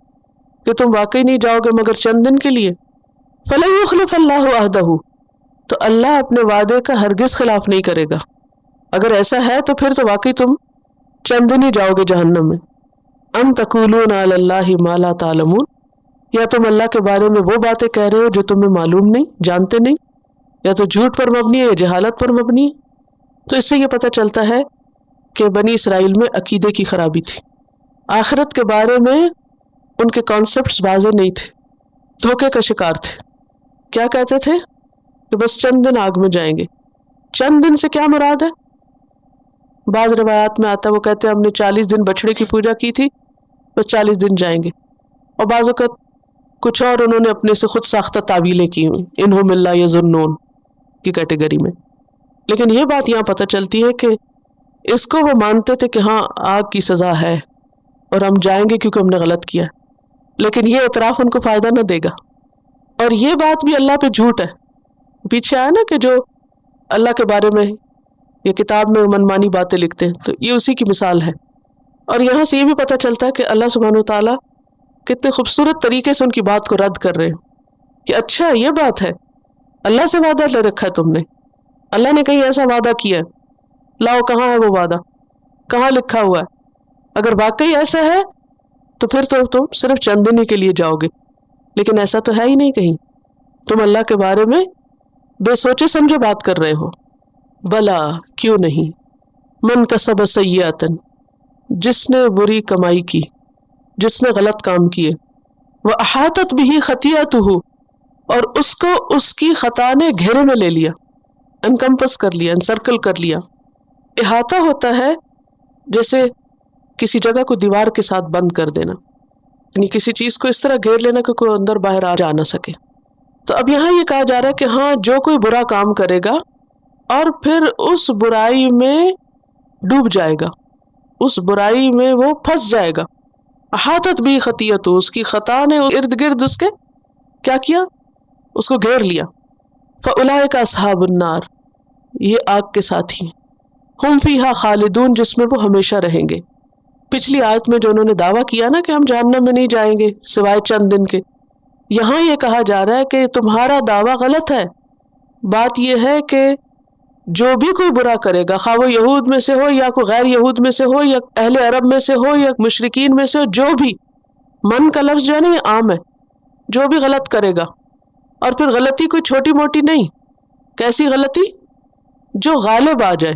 کہ تم واقعی نہیں جاؤ گے مگر چند دن کے لیے؟ فلن یخلف اللہ عہدہ، تو اللہ اپنے وعدے کا ہرگز خلاف نہیں کرے گا۔ اگر ایسا ہے تو پھر تو واقعی تم چند دن ہی جاؤ گے جہنم میں۔ ام تقولون علی اللہ ما لا تعلمون، یا تم اللہ کے بارے میں وہ باتیں کہہ رہے ہو جو تمہیں معلوم نہیں، جانتے نہیں، یا تو جھوٹ پر مبنی ہے یا جہالت پر مبنی ہے۔ تو اس سے یہ پتہ چلتا ہے کہ بنی اسرائیل میں عقیدے کی خرابی تھی، آخرت کے بارے میں ان کے کانسیپٹس واضح نہیں تھے، دھوکے کا شکار تھے۔ کیا کہتے تھے کہ بس چند دن آگ میں جائیں گے۔ چند دن سے کیا مراد ہے؟ بعض روایات میں آتا ہے وہ کہتے ہیں ہم نے 40 دن بچڑے کی پوجا کی تھی، بس 40 دن جائیں گے۔ اور بعض اوقات کچھ اور انہوں نے اپنے سے خود ساختہ تعویلیں کی ہوئی، انہم الا یظنون کی کیٹیگری میں۔ لیکن یہ بات یہاں پتہ چلتی ہے کہ اس کو وہ مانتے تھے کہ ہاں آگ کی سزا ہے اور ہم جائیں گے کیونکہ ہم نے غلط کیا، لیکن یہ اعتراف ان کو فائدہ نہ دے گا۔ اور یہ بات بھی اللہ پہ جھوٹ ہے۔ پیچھے آیا نا کہ جو اللہ کے بارے میں یہ کتاب میں منمانی باتیں لکھتے ہیں، تو یہ اسی کی مثال ہے۔ اور یہاں سے یہ بھی پتہ چلتا ہے کہ اللہ سبحانہ وتعالیٰ کتنے خوبصورت طریقے سے ان کی بات کو رد کر رہے ہیں کہ اچھا یہ بات ہے، اللہ سے وعدہ لے رکھا ہے تم نے، اللہ نے کہیں ایسا وعدہ کیا ہے، لاؤ کہاں ہے وہ وعدہ، کہاں لکھا ہوا ہے؟ اگر واقعی ایسا ہے تو پھر تو تم صرف چند دن ہی کے لیے جاؤ گے، لیکن ایسا تو ہے ہی نہیں کہیں، تم اللہ کے بارے میں بے سوچے سمجھے بات کر رہے ہو۔ بلا، کیوں نہیں، من کسب سیئۃ، جس نے بری کمائی کی، جس نے غلط کام کیے، وَأَحَاطَتْ بِهِ خَطِیئَتُهُ، اور اس کو اس کی خطا نے گھیرے میں لے لیا، انکمپس کر لیا، انسرکل کر لیا۔ احاطہ ہوتا ہے جیسے کسی جگہ کو دیوار کے ساتھ بند کر دینا، یعنی کسی چیز کو اس طرح گھیر لینا کہ کوئی اندر باہر آ جا نہ سکے۔ تو اب یہاں یہ کہا جا رہا ہے کہ ہاں جو کوئی برا کام کرے گا اور پھر اس برائی میں ڈوب جائے گا، اس برائی میں وہ پھنس جائے گا، احاطت بھی خطیئت، اس کی خطا نے ارد گرد اس کے کیا کیا، اس کو گھیر لیا۔ فاولئک اصحاب النار، یہ آگ کے ساتھی ہیں، ہم فیہا خالدون، جس میں وہ ہمیشہ رہیں گے۔ پچھلی آیت میں جو انہوں نے دعویٰ کیا نا کہ ہم جہنم میں نہیں جائیں گے سوائے چند دن کے، یہاں یہ کہا جا رہا ہے کہ تمہارا دعویٰ غلط ہے۔ بات یہ ہے کہ جو بھی کوئی برا کرے گا، خواہ وہ یہود میں سے ہو یا کوئی غیر یہود میں سے ہو یا اہل عرب میں سے ہو یا مشرکین میں سے ہو، جو بھی، من کا لفظ جو ہے نا یہ عام ہے، جو بھی غلط کرے گا، اور پھر غلطی کوئی چھوٹی موٹی نہیں، کیسی غلطی؟ جو غالب آ جائے،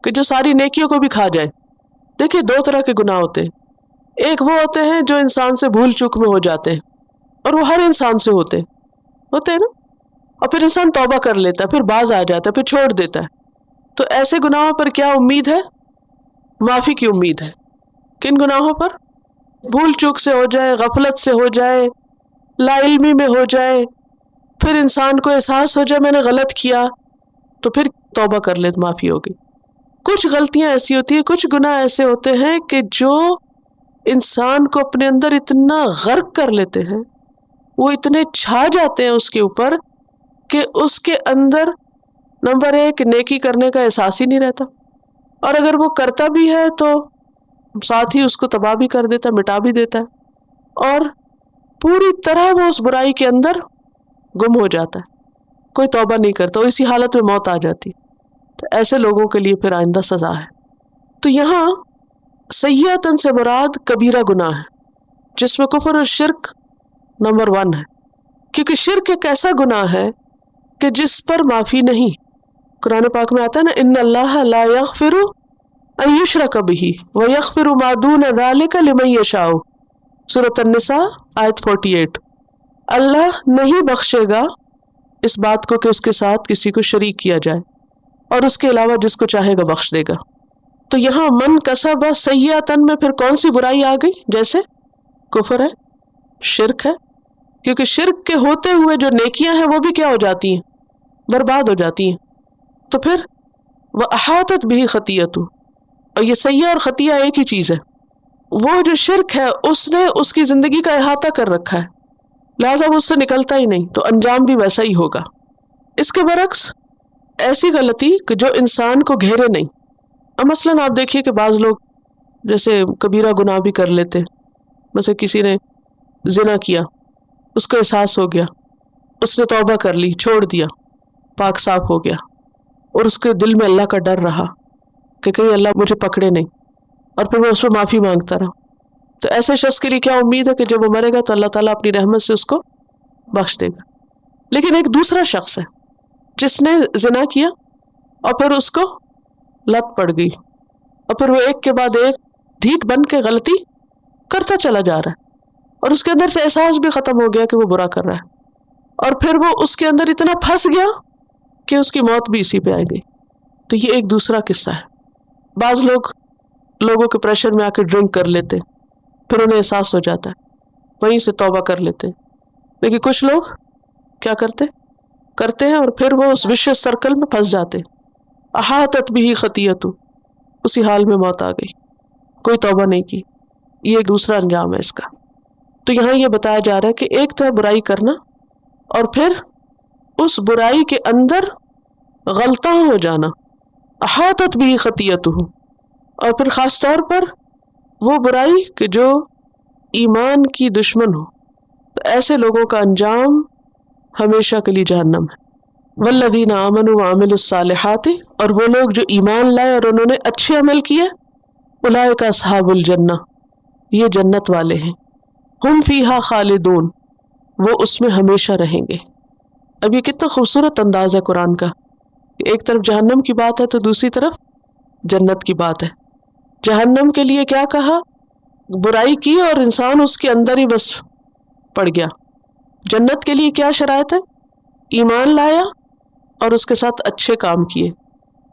کہ جو ساری نیکیوں کو بھی کھا جائے۔ دیکھیے دو طرح کے گناہ ہوتے ہیں، ایک وہ ہوتے ہیں جو انسان سے بھول چوک میں ہو جاتے ہیں، اور وہ ہر انسان سے ہوتے ہیں نا، اور پھر انسان توبہ کر لیتا ہے، پھر باز آ جاتا ہے، پھر چھوڑ دیتا ہے۔ تو ایسے گناہوں پر کیا امید ہے؟ معافی کی امید ہے۔ کن گناہوں پر؟ بھول چوک سے ہو جائے، غفلت سے ہو جائے، لا علمی میں ہو جائے، پھر انسان کو احساس ہو جائے میں نے غلط کیا، تو پھر توبہ کر لے، معافی ہوگی۔ کچھ غلطیاں ایسی ہوتی ہیں، کچھ گناہ ایسے ہوتے ہیں کہ جو انسان کو اپنے اندر اتنا غرق کر لیتے ہیں، وہ اتنے چھا جاتے ہیں اس کے اوپر کہ اس کے اندر نمبر ایک نیکی کرنے کا احساس ہی نہیں رہتا، اور اگر وہ کرتا بھی ہے تو ساتھ ہی اس کو تباہ بھی کر دیتا ہے، مٹا بھی دیتا ہے، اور پوری طرح وہ اس برائی کے اندر گم ہو جاتا ہے، کوئی توبہ نہیں کرتا، اسی حالت میں موت آ جاتی۔ تو ایسے لوگوں کے لیے پھر آئندہ سزا ہے۔ تو یہاں سیئۃً سے مراد کبیرہ گناہ ہے، جس میں کفر اور شرک نمبر 1 ہے، کیونکہ شرک ایک ایسا گناہ ہے کہ جس پر معافی نہیں۔ قرآن پاک میں آتا ہے نا، ان اللہ لا یغفر ان یشرک بہ ویغفر ما دون ذلک لمن یشاء، سورۃ النساء آیت 48۔ اللہ نہیں بخشے گا اس بات کو کہ اس کے ساتھ کسی کو شریک کیا جائے، اور اس کے علاوہ جس کو چاہے گا بخش دے گا۔ تو یہاں من کسب سیئۃً میں پھر کون سی برائی آ گئی؟ جیسے کفر ہے، شرک ہے، کیونکہ شرک کے ہوتے ہوئے جو نیکیاں ہیں وہ بھی کیا ہو جاتی ہیں؟ برباد ہو جاتی ہیں۔ تو پھر وَأَحَاطَتْ بِهِ خَطِیَّتُهُ، اور یہ سیئہ اور خطیہ ایک ہی چیز ہے۔ وہ جو شرک ہے اس نے اس کی زندگی کا احاطہ کر رکھا ہے، لہٰذا وہ اس سے نکلتا ہی نہیں، تو انجام بھی ویسا ہی ہوگا۔ اس کے برعکس ایسی غلطی کہ جو انسان کو گھیرے نہیں، اب مثلاً آپ دیکھیے کہ بعض لوگ جیسے کبیرہ گناہ بھی کر لیتے، مثلا کسی نے زنا کیا، اس کو احساس ہو گیا، اس نے توبہ کر لی، چھوڑ دیا، پاک صاف ہو گیا، اور اس کے دل میں اللہ کا ڈر رہا کہ کہیں اللہ مجھے پکڑے نہیں، اور پھر وہ اس پہ معافی مانگتا رہا۔ تو ایسے شخص کے لیے کیا امید ہے کہ جب وہ مرے گا تو اللہ تعالیٰ اپنی رحمت سے اس کو بخش دے گا۔ لیکن ایک دوسرا شخص ہے جس نے زنا کیا اور پھر اس کو لت پڑ گئی، اور پھر وہ ایک کے بعد ایک ڈھیٹ بن کے غلطی کرتا چلا جا رہا ہے، اور اس کے اندر سے احساس بھی ختم ہو گیا کہ وہ برا کر رہا ہے، اور پھر وہ اس کے اندر اتنا پھنس گیا کہ اس کی موت بھی اسی پہ آئے گئی۔ تو یہ ایک دوسرا قصہ ہے۔ بعض لوگوں کے پریشر میں آ کے ڈرنک کر لیتے، پھر انہیں احساس ہو جاتا ہے، وہیں سے توبہ کر لیتے۔ لیکن کچھ لوگ کیا کرتے ہیں اور پھر وہ اس وشیس سرکل میں پھنس جاتے، احاطت بہ خطیئت، اسی حال میں موت آ گئی، کوئی توبہ نہیں کی۔ یہ ایک دوسرا انجام ہے اس کا۔ تو یہاں یہ بتایا جا رہا ہے کہ ایک طرح برائی کرنا، اور پھر اس برائی کے اندر غلطاں ہو جانا، احاطت بہ خطیئتہ، اور پھر خاص طور پر وہ برائی کہ جو ایمان کی دشمن ہو تو ایسے لوگوں کا انجام ہمیشہ کے لیے جہنم ہے۔ والذین آمنوا وعملوا الصالحات، اور وہ لوگ جو ایمان لائے اور انہوں نے اچھے عمل کیے، اولئک اصحاب الجنہ، یہ جنت والے ہیں، ہم فیہا خالدون، وہ اس میں ہمیشہ رہیں گے۔ اب یہ کتنا خوبصورت انداز ہے قرآن کا، ایک طرف جہنم کی بات ہے تو دوسری طرف جنت کی بات ہے۔ جہنم کے لیے کیا کہا؟ برائی کی اور انسان اس کے اندر ہی بس پڑ گیا۔ جنت کے لیے کیا شرائط ہے؟ ایمان لایا اور اس کے ساتھ اچھے کام کیے،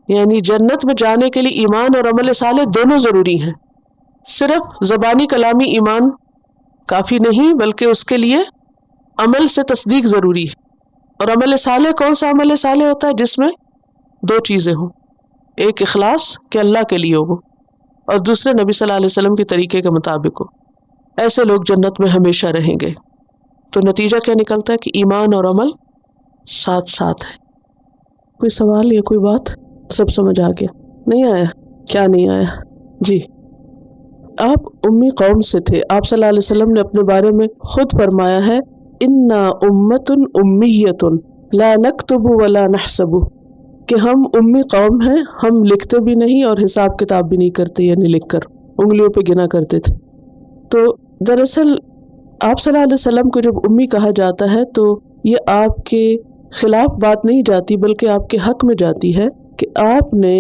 یعنی جنت میں جانے کے لیے ایمان اور عمل صالح دونوں ضروری ہیں۔ صرف زبانی کلامی ایمان کافی نہیں، بلکہ اس کے لیے عمل سے تصدیق ضروری ہے۔ اور عمل صالح کون سا عمل صالح ہوتا ہے؟ جس میں دو چیزیں ہوں، ایک اخلاص کہ اللہ کے لیے ہو، اور دوسرے نبی صلی اللہ علیہ وسلم کے طریقے کے مطابق ہو۔ ایسے لوگ جنت میں ہمیشہ رہیں گے۔ تو نتیجہ کیا نکلتا ہے کہ ایمان اور عمل ساتھ ساتھ ہے۔ کوئی سوال یا کوئی بات؟ سب سمجھ آ گیا؟ نہیں آیا؟ کیا نہیں آیا؟ جی، آپ امی قوم سے تھے، آپ صلی اللہ علیہ وسلم نے اپنے بارے میں خود فرمایا ہے انا امۃ امیۃ لا نکتب ولا نحسب، کہ ہم امی قوم ہیں، ہم لکھتے بھی نہیں اور حساب کتاب بھی نہیں کرتے، یعنی لکھ کر انگلیوں پہ گنا کرتے تھے۔ تو دراصل آپ صلی اللہ علیہ وسلم کو جب امی کہا جاتا ہے تو یہ آپ کے خلاف بات نہیں جاتی، بلکہ آپ کے حق میں جاتی ہے کہ آپ نے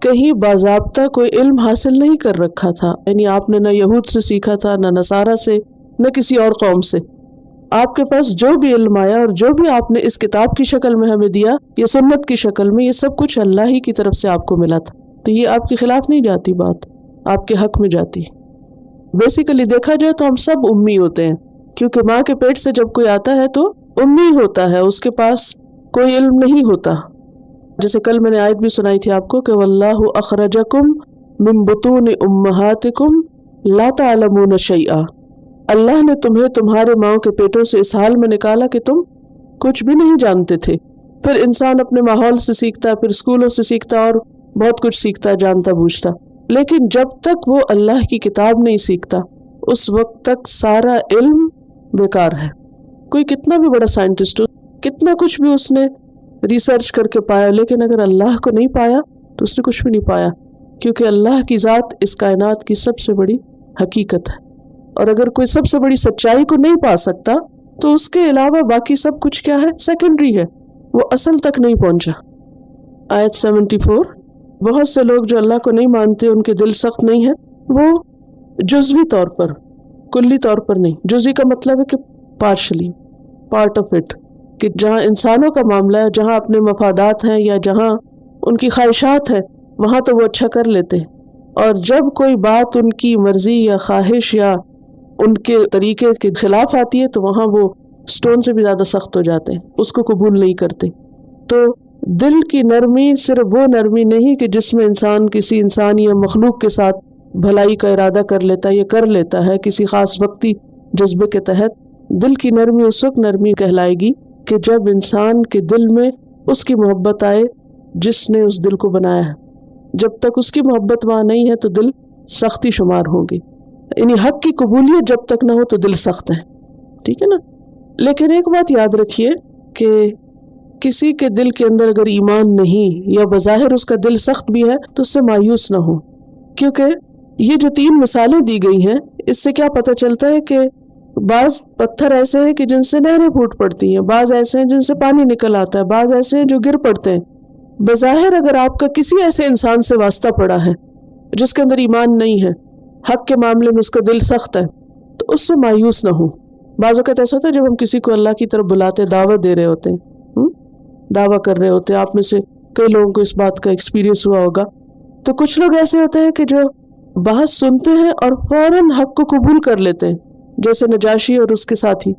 کہیں باضابطہ کوئی علم حاصل نہیں کر رکھا تھا، یعنی آپ نے نہ یہود سے سیکھا تھا، نہ نصارہ سے، نہ کسی اور قوم سے۔ آپ کے پاس جو بھی علم آیا اور جو بھی آپ نے اس کتاب کی شکل میں ہمیں دیا یا سنت کی شکل میں، یہ سب کچھ اللہ ہی کی طرف سے آپ کو ملا تھا۔ تو یہ آپ کے خلاف نہیں جاتی بات، آپ کے حق میں جاتی۔ بیسیکلی دیکھا جائے تو ہم سب امی ہوتے ہیں، کیونکہ ماں کے پیٹ سے جب کوئی آتا ہے تو امی ہوتا ہے، اس کے پاس کوئی علم نہیں ہوتا۔ جیسے کل میں نے آیت بھی سنائی تھی آپ کو کہ واللہ اخرجکم من بطون امہاتکم لا تعلمون شیئا، اللہ نے تمہیں تمہارے ماؤں کے پیٹوں سے اس حال میں نکالا کہ تم کچھ بھی نہیں جانتے تھے۔ پھر انسان اپنے ماحول سے سیکھتا، پھر اسکولوں سے سیکھتا اور بہت کچھ سیکھتا، جانتا بوجھتا، لیکن جب تک وہ اللہ کی کتاب نہیں سیکھتا اس وقت تک سارا علم بیکار ہے۔ کوئی کتنا بھی بڑا سائنٹسٹ ہو، کتنا کچھ بھی اس نے ریسرچ کر کے پایا، لیکن اگر اللہ کو نہیں پایا تو اس نے کچھ بھی نہیں پایا، کیونکہ اللہ کی ذات اس کائنات کی سب سے بڑی حقیقت ہے۔ اور اگر کوئی سب سے بڑی سچائی کو نہیں پا سکتا تو اس کے علاوہ باقی سب کچھ کیا ہے؟ سیکنڈری ہے، وہ اصل تک نہیں پہنچا۔ آیت 74، بہت سے لوگ جو اللہ کو نہیں مانتے، ان کے دل سخت نہیں ہے، وہ جزوی طور پر، کلی طور پر نہیں۔ جزوی کا مطلب ہے کہ پارشلی، پارٹ آف اٹ، کہ جہاں انسانوں کا معاملہ ہے، جہاں اپنے مفادات ہیں یا جہاں ان کی خواہشات ہیں، وہاں تو وہ اچھا کر لیتے ہیں، اور جب کوئی بات ان کی مرضی یا خواہش یا ان کے طریقے کے خلاف آتی ہے تو وہاں وہ سٹون سے بھی زیادہ سخت ہو جاتے ہیں، اس کو قبول نہیں کرتے۔ تو دل کی نرمی صرف وہ نرمی نہیں کہ جس میں انسان کسی انسان یا مخلوق کے ساتھ بھلائی کا ارادہ کر لیتا ہے یا کر لیتا ہے کسی خاص وقتی جذبے کے تحت۔ دل کی نرمی اس وقت نرمی کہلائے گی کہ جب انسان کے دل میں اس کی محبت آئے جس نے اس دل کو بنایا ہے۔ جب تک اس کی محبت وہاں نہیں ہے تو دل سختی شمار ہوگی، یعنی حق کی قبولیت جب تک نہ ہو تو دل سخت ہے، ٹھیک ہے نا۔ لیکن ایک بات یاد رکھیے کہ کسی کے دل کے اندر اگر ایمان نہیں یا بظاہر اس کا دل سخت بھی ہے تو اس سے مایوس نہ ہو، کیونکہ یہ جو 3 مثالیں دی گئی ہیں اس سے کیا پتہ چلتا ہے کہ بعض پتھر ایسے ہیں کہ جن سے نہریں پھوٹ پڑتی ہیں، بعض ایسے ہیں جن سے پانی نکل آتا ہے، بعض ایسے ہیں جو گر پڑتے ہیں۔ بظاہر اگر آپ کا کسی ایسے انسان سے واسطہ پڑا ہے جس کے اندر ایمان نہیں ہے، حق کے معاملے میں اس کا دل سخت ہے، تو اس سے مایوس نہ ہو۔ بعض اوقات ایسا ہوتا ہے جب ہم کسی کو اللہ کی طرف بلاتے، دعوت دے رہے ہوتے ہیں، دعویٰ کر رہے ہوتے ہیں، آپ میں سے کئی لوگوں کو اس بات کا ایکسپیرینس ہوا ہوگا، تو کچھ لوگ ایسے ہوتے ہیں کہ جو بات سنتے ہیں اور فوراً حق کو قبول کر لیتے ہیں، جیسے نجاشی اور اس کے ساتھی۔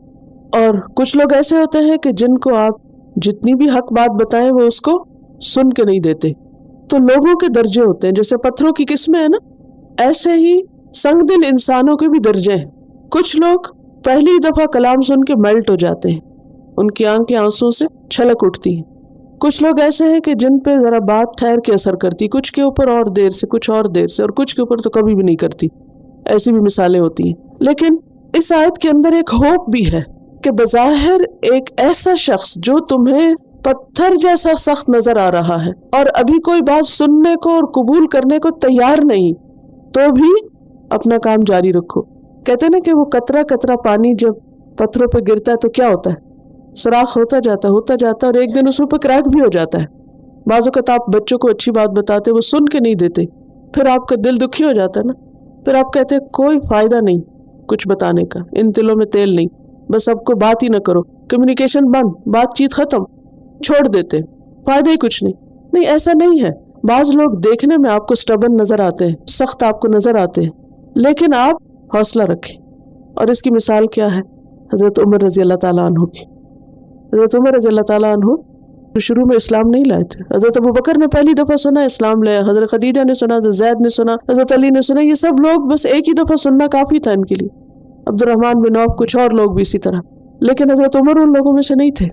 اور کچھ لوگ ایسے ہوتے ہیں کہ جن کو آپ جتنی بھی حق بات بتائیں وہ اس کو سن کے نہیں دیتے۔ تو لوگوں کے درجے ہوتے ہیں، جیسے پتھروں کی قسمیں ہیں نا، ایسے ہی سنگ دل انسانوں کے بھی درجے ہیں۔ کچھ لوگ پہلی دفعہ کلام سن کے میلٹ ہو جاتے ہیں، ان کی آنکھیں آنسوں سے چھلک اٹھتی ہیں۔ کچھ لوگ ایسے ہیں کہ جن پہ ذرا بات ٹھہر کے اثر کرتی، کچھ کے اوپر اور دیر سے، کچھ اور دیر سے، اور کچھ کے اوپر تو کبھی بھی نہیں کرتی۔ ایسی بھی مثالیں ہوتی ہیں۔ لیکن اس آیت کے اندر ایک ہوپ بھی ہے کہ بظاہر ایک ایسا شخص جو تمہیں پتھر جیسا سخت نظر آ رہا ہے اور ابھی کوئی بات سننے کو اور قبول کرنے کو تیار نہیں، تو بھی اپنا کام جاری رکھو. کہتے نا کہ وہ قطرہ قطرہ پانی جب پتھروں پہ گرتا ہے تو کیا ہوتا ہے؟ سوراخ ہوتا جاتا ہے اور ایک دن اس پر کریک بھی ہو جاتا ہے. بعض اوقات آپ بچوں کو اچھی بات بتاتے وہ سن کے نہیں دیتے، پھر آپ کا دل دکھی ہو جاتا ہے نا. پھر آپ کہتے ہیں کوئی فائدہ نہیں کچھ بتانے کا، ان دلوں میں تیل نہیں، بس اب کو بات ہی نہ کرو، کمیونیکیشن بند، بات چیت ختم، چھوڑ دیتے، فائدہ ہی کچھ نہیں. نہیں، ایسا نہیں ہے. بعض لوگ دیکھنے میں آپ کو سٹبن نظر آتے ہیں، سخت آپ کو نظر آتے ہیں، لیکن آپ حوصلہ رکھیں. اور اس کی مثال کیا ہے؟ حضرت عمر رضی اللہ تعالیٰ عنہ کی. حضرت عمر رضی اللہ تعالیٰ عنہ شروع میں اسلام نہیں لائے تھے. حضرت ابو بکر نے پہلی دفعہ سنا اسلام لیا، حضرت خدیجہ نے سنا، حضرت زید نے سنا، حضرت علی نے سنا. یہ سب لوگ بس ایک ہی دفعہ سننا کافی تھا ان کے لیے. عبد الرحمن بن عوف، کچھ اور لوگ بھی اسی طرح. لیکن حضرت عمر ان لوگوں میں سے نہیں تھے.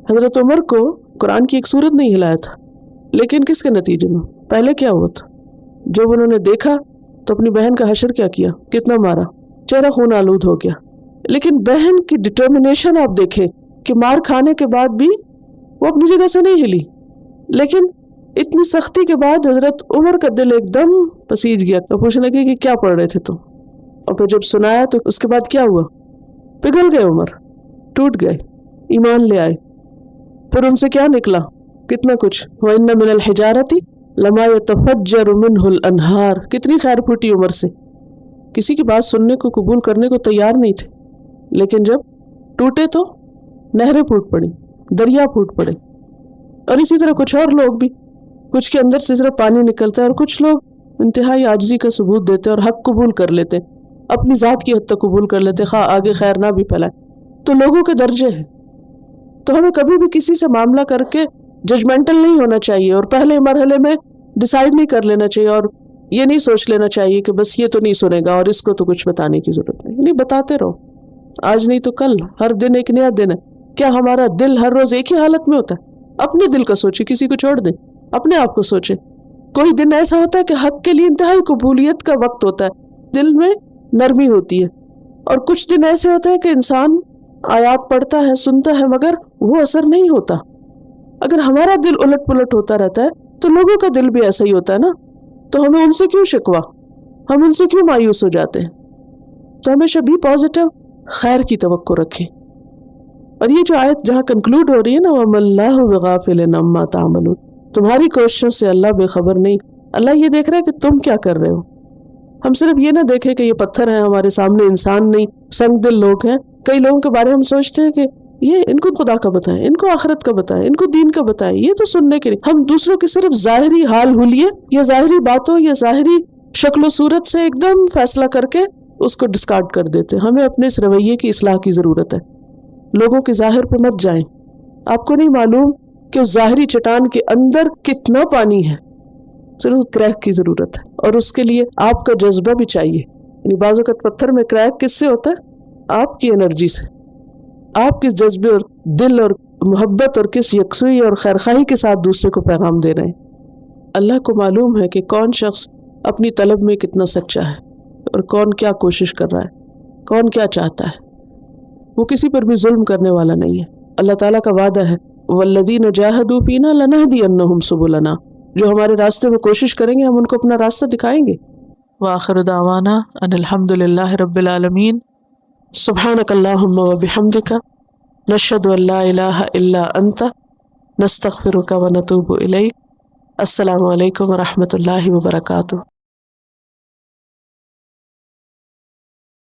حضرت عمر کو قرآن کی ایک سورت نہیں ہلایا تھا. لیکن کس کے نتیجے میں؟ پہلے کیا ہوا تھا؟ جب انہوں نے دیکھا تو اپنی بہن کا حشر کیا کیا، کتنا مارا، چہرہ خون آلود ہو گیا. لیکن بہن کی ڈٹرمنیشن آپ دیکھیں کہ مار کھانے کے بعد بھی وہ اپنی جگہ سے نہیں ہلی. لیکن اتنی سختی کے بعد حضرت عمر کا دل ایک دم پسیج گیا. تو پوچھنے لگے کہ کیا پڑھ رہے تھے تم؟ اور پھر جب سنایا تو اس کے بعد کیا ہوا؟ پگھل گئے عمر، ٹوٹ گئے، ایمان لے آئے. پھر ان سے کیا نکلا؟ کتنا کچھ. وَإِنَّ مِنَ الْحِجَارَةِ لَمَا يَتَفَجَّرُ مِنْهُ الْأَنْهَارُ. کتنی خیر پھوٹی عمر سے، کسی کی بات سننے کو قبول کرنے کو تیار نہیں تھے. لیکن جب ٹوٹے تو نہریں پھوٹ پڑی، دریا پھوٹ پڑے. اور اسی طرح کچھ اور لوگ بھی، کچھ کے اندر سے صرف پانی نکلتا ہے اور کچھ لوگ انتہائی عاجزی کا ثبوت دیتے اور حق قبول کر لیتے، اپنی ذات کی حد تک قبول کر لیتے، خواہ آگے خیر نہ بھی پھیلائے. تو لوگوں کے درجے ہیں. تو ہمیں کبھی بھی کسی سے معاملہ کر کے ججمنٹل نہیں ہونا چاہیے اور پہلے مرحلے میں ڈیسائیڈ نہیں کر لینا چاہیے اور یہ نہیں سوچ لینا چاہیے کہ بس یہ تو نہیں سنے گا اور اس کو تو کچھ بتانے کی ضرورت نہیں. نہیں، بتاتے رہو، آج نہیں تو کل، ہر دن ایک نیا دن ہے. کیا ہمارا دل ہر روز ایک ہی حالت میں ہوتا ہے؟ اپنے دل کا سوچیں، کسی کو چھوڑ دیں، اپنے آپ کو سوچیں. کوئی دن ایسا ہوتا ہے کہ حق کے لیے انتہائی قبولیت کا وقت ہوتا ہے، دل میں نرمی ہوتی ہے. اور کچھ دن ایسے ہوتے ہیں کہ انسان آیات پڑھتا ہے، سنتا ہے، مگر وہ اثر نہیں ہوتا. اگر ہمارا دل الٹ پلٹ ہوتا رہتا ہے تو لوگوں کا دل بھی ایسا ہی ہوتا ہے نا. تو ہمیں ان سے کیوں شکوہ، ہم ان سے کیوں مایوس ہو جاتے ہیں؟ تو ہمیشہ بھی پازیٹیو، خیر کی توقع رکھیں. اور یہ جو آیت جہاں کنکلوڈ ہو رہی ہے نا، وَمَا اللَّهُ بِغَافِلٍ عَمَّا تَعْمَلُونَ، تمہاری کوششوں سے اللہ بے خبر نہیں. اللہ یہ دیکھ رہا ہے کہ تم کیا کر رہے ہو. ہم صرف یہ نہ دیکھیں کہ یہ پتھر ہیں ہمارے سامنے، انسان نہیں، سنگ دل لوگ ہیں. کئی لوگوں کے بارے میں ہم سوچتے ہیں کہ یہ ان کو خدا کا بتائیں، ان کو آخرت کا بتائیں، ان کو دین کا بتائیں، یہ تو سننے کے لیے. ہم دوسروں کی صرف ظاہری حال حلیے یا ظاہری باتوں یا ظاہری شکل و صورت سے ایک دم فیصلہ کر کے اس کو ڈسکارڈ کر دیتے. ہمیں اپنے اس رویے کی اصلاح کی ضرورت ہے. لوگوں کے ظاہر پہ مت جائیں. آپ کو نہیں معلوم کہ اس ظاہری چٹان کے اندر کتنا پانی ہے. صرف کریک کی ضرورت ہے اور اس کے لیے آپ کا جذبہ بھی چاہیے. یعنی بعض اوقات پتھر میں کریک کس سے ہوتا ہے؟ آپ کی انرجی سے. آپ کس جذبے اور دل اور محبت اور کس یکسوئی اور خیرخواہی کے ساتھ دوسرے کو پیغام دے رہے ہیں. اللہ کو معلوم ہے کہ کون شخص اپنی طلب میں کتنا سچا ہے اور کون کیا کوشش کر رہا ہے، کون کیا چاہتا ہے. وہ کسی پر بھی ظلم کرنے والا نہیں ہے. اللہ تعالیٰ کا وعدہ ہے وَالَّذِينَ جَاهَدُوا فِينَا لَنَهْدِيَنَّهُمْ سُبُلَنَا، جو ہمارے راستے میں کوشش کریں گے ہم ان کو اپنا راستہ دکھائیں گے. وآخر دعوانا ان الحمد للہ رب العالمین. سبحانک اللہم وبحمدک، نشہد ان لا الہ الا انت، نستغفرک ونتوب الیک. السلام علیکم ورحمۃ اللہ وبرکاتہ.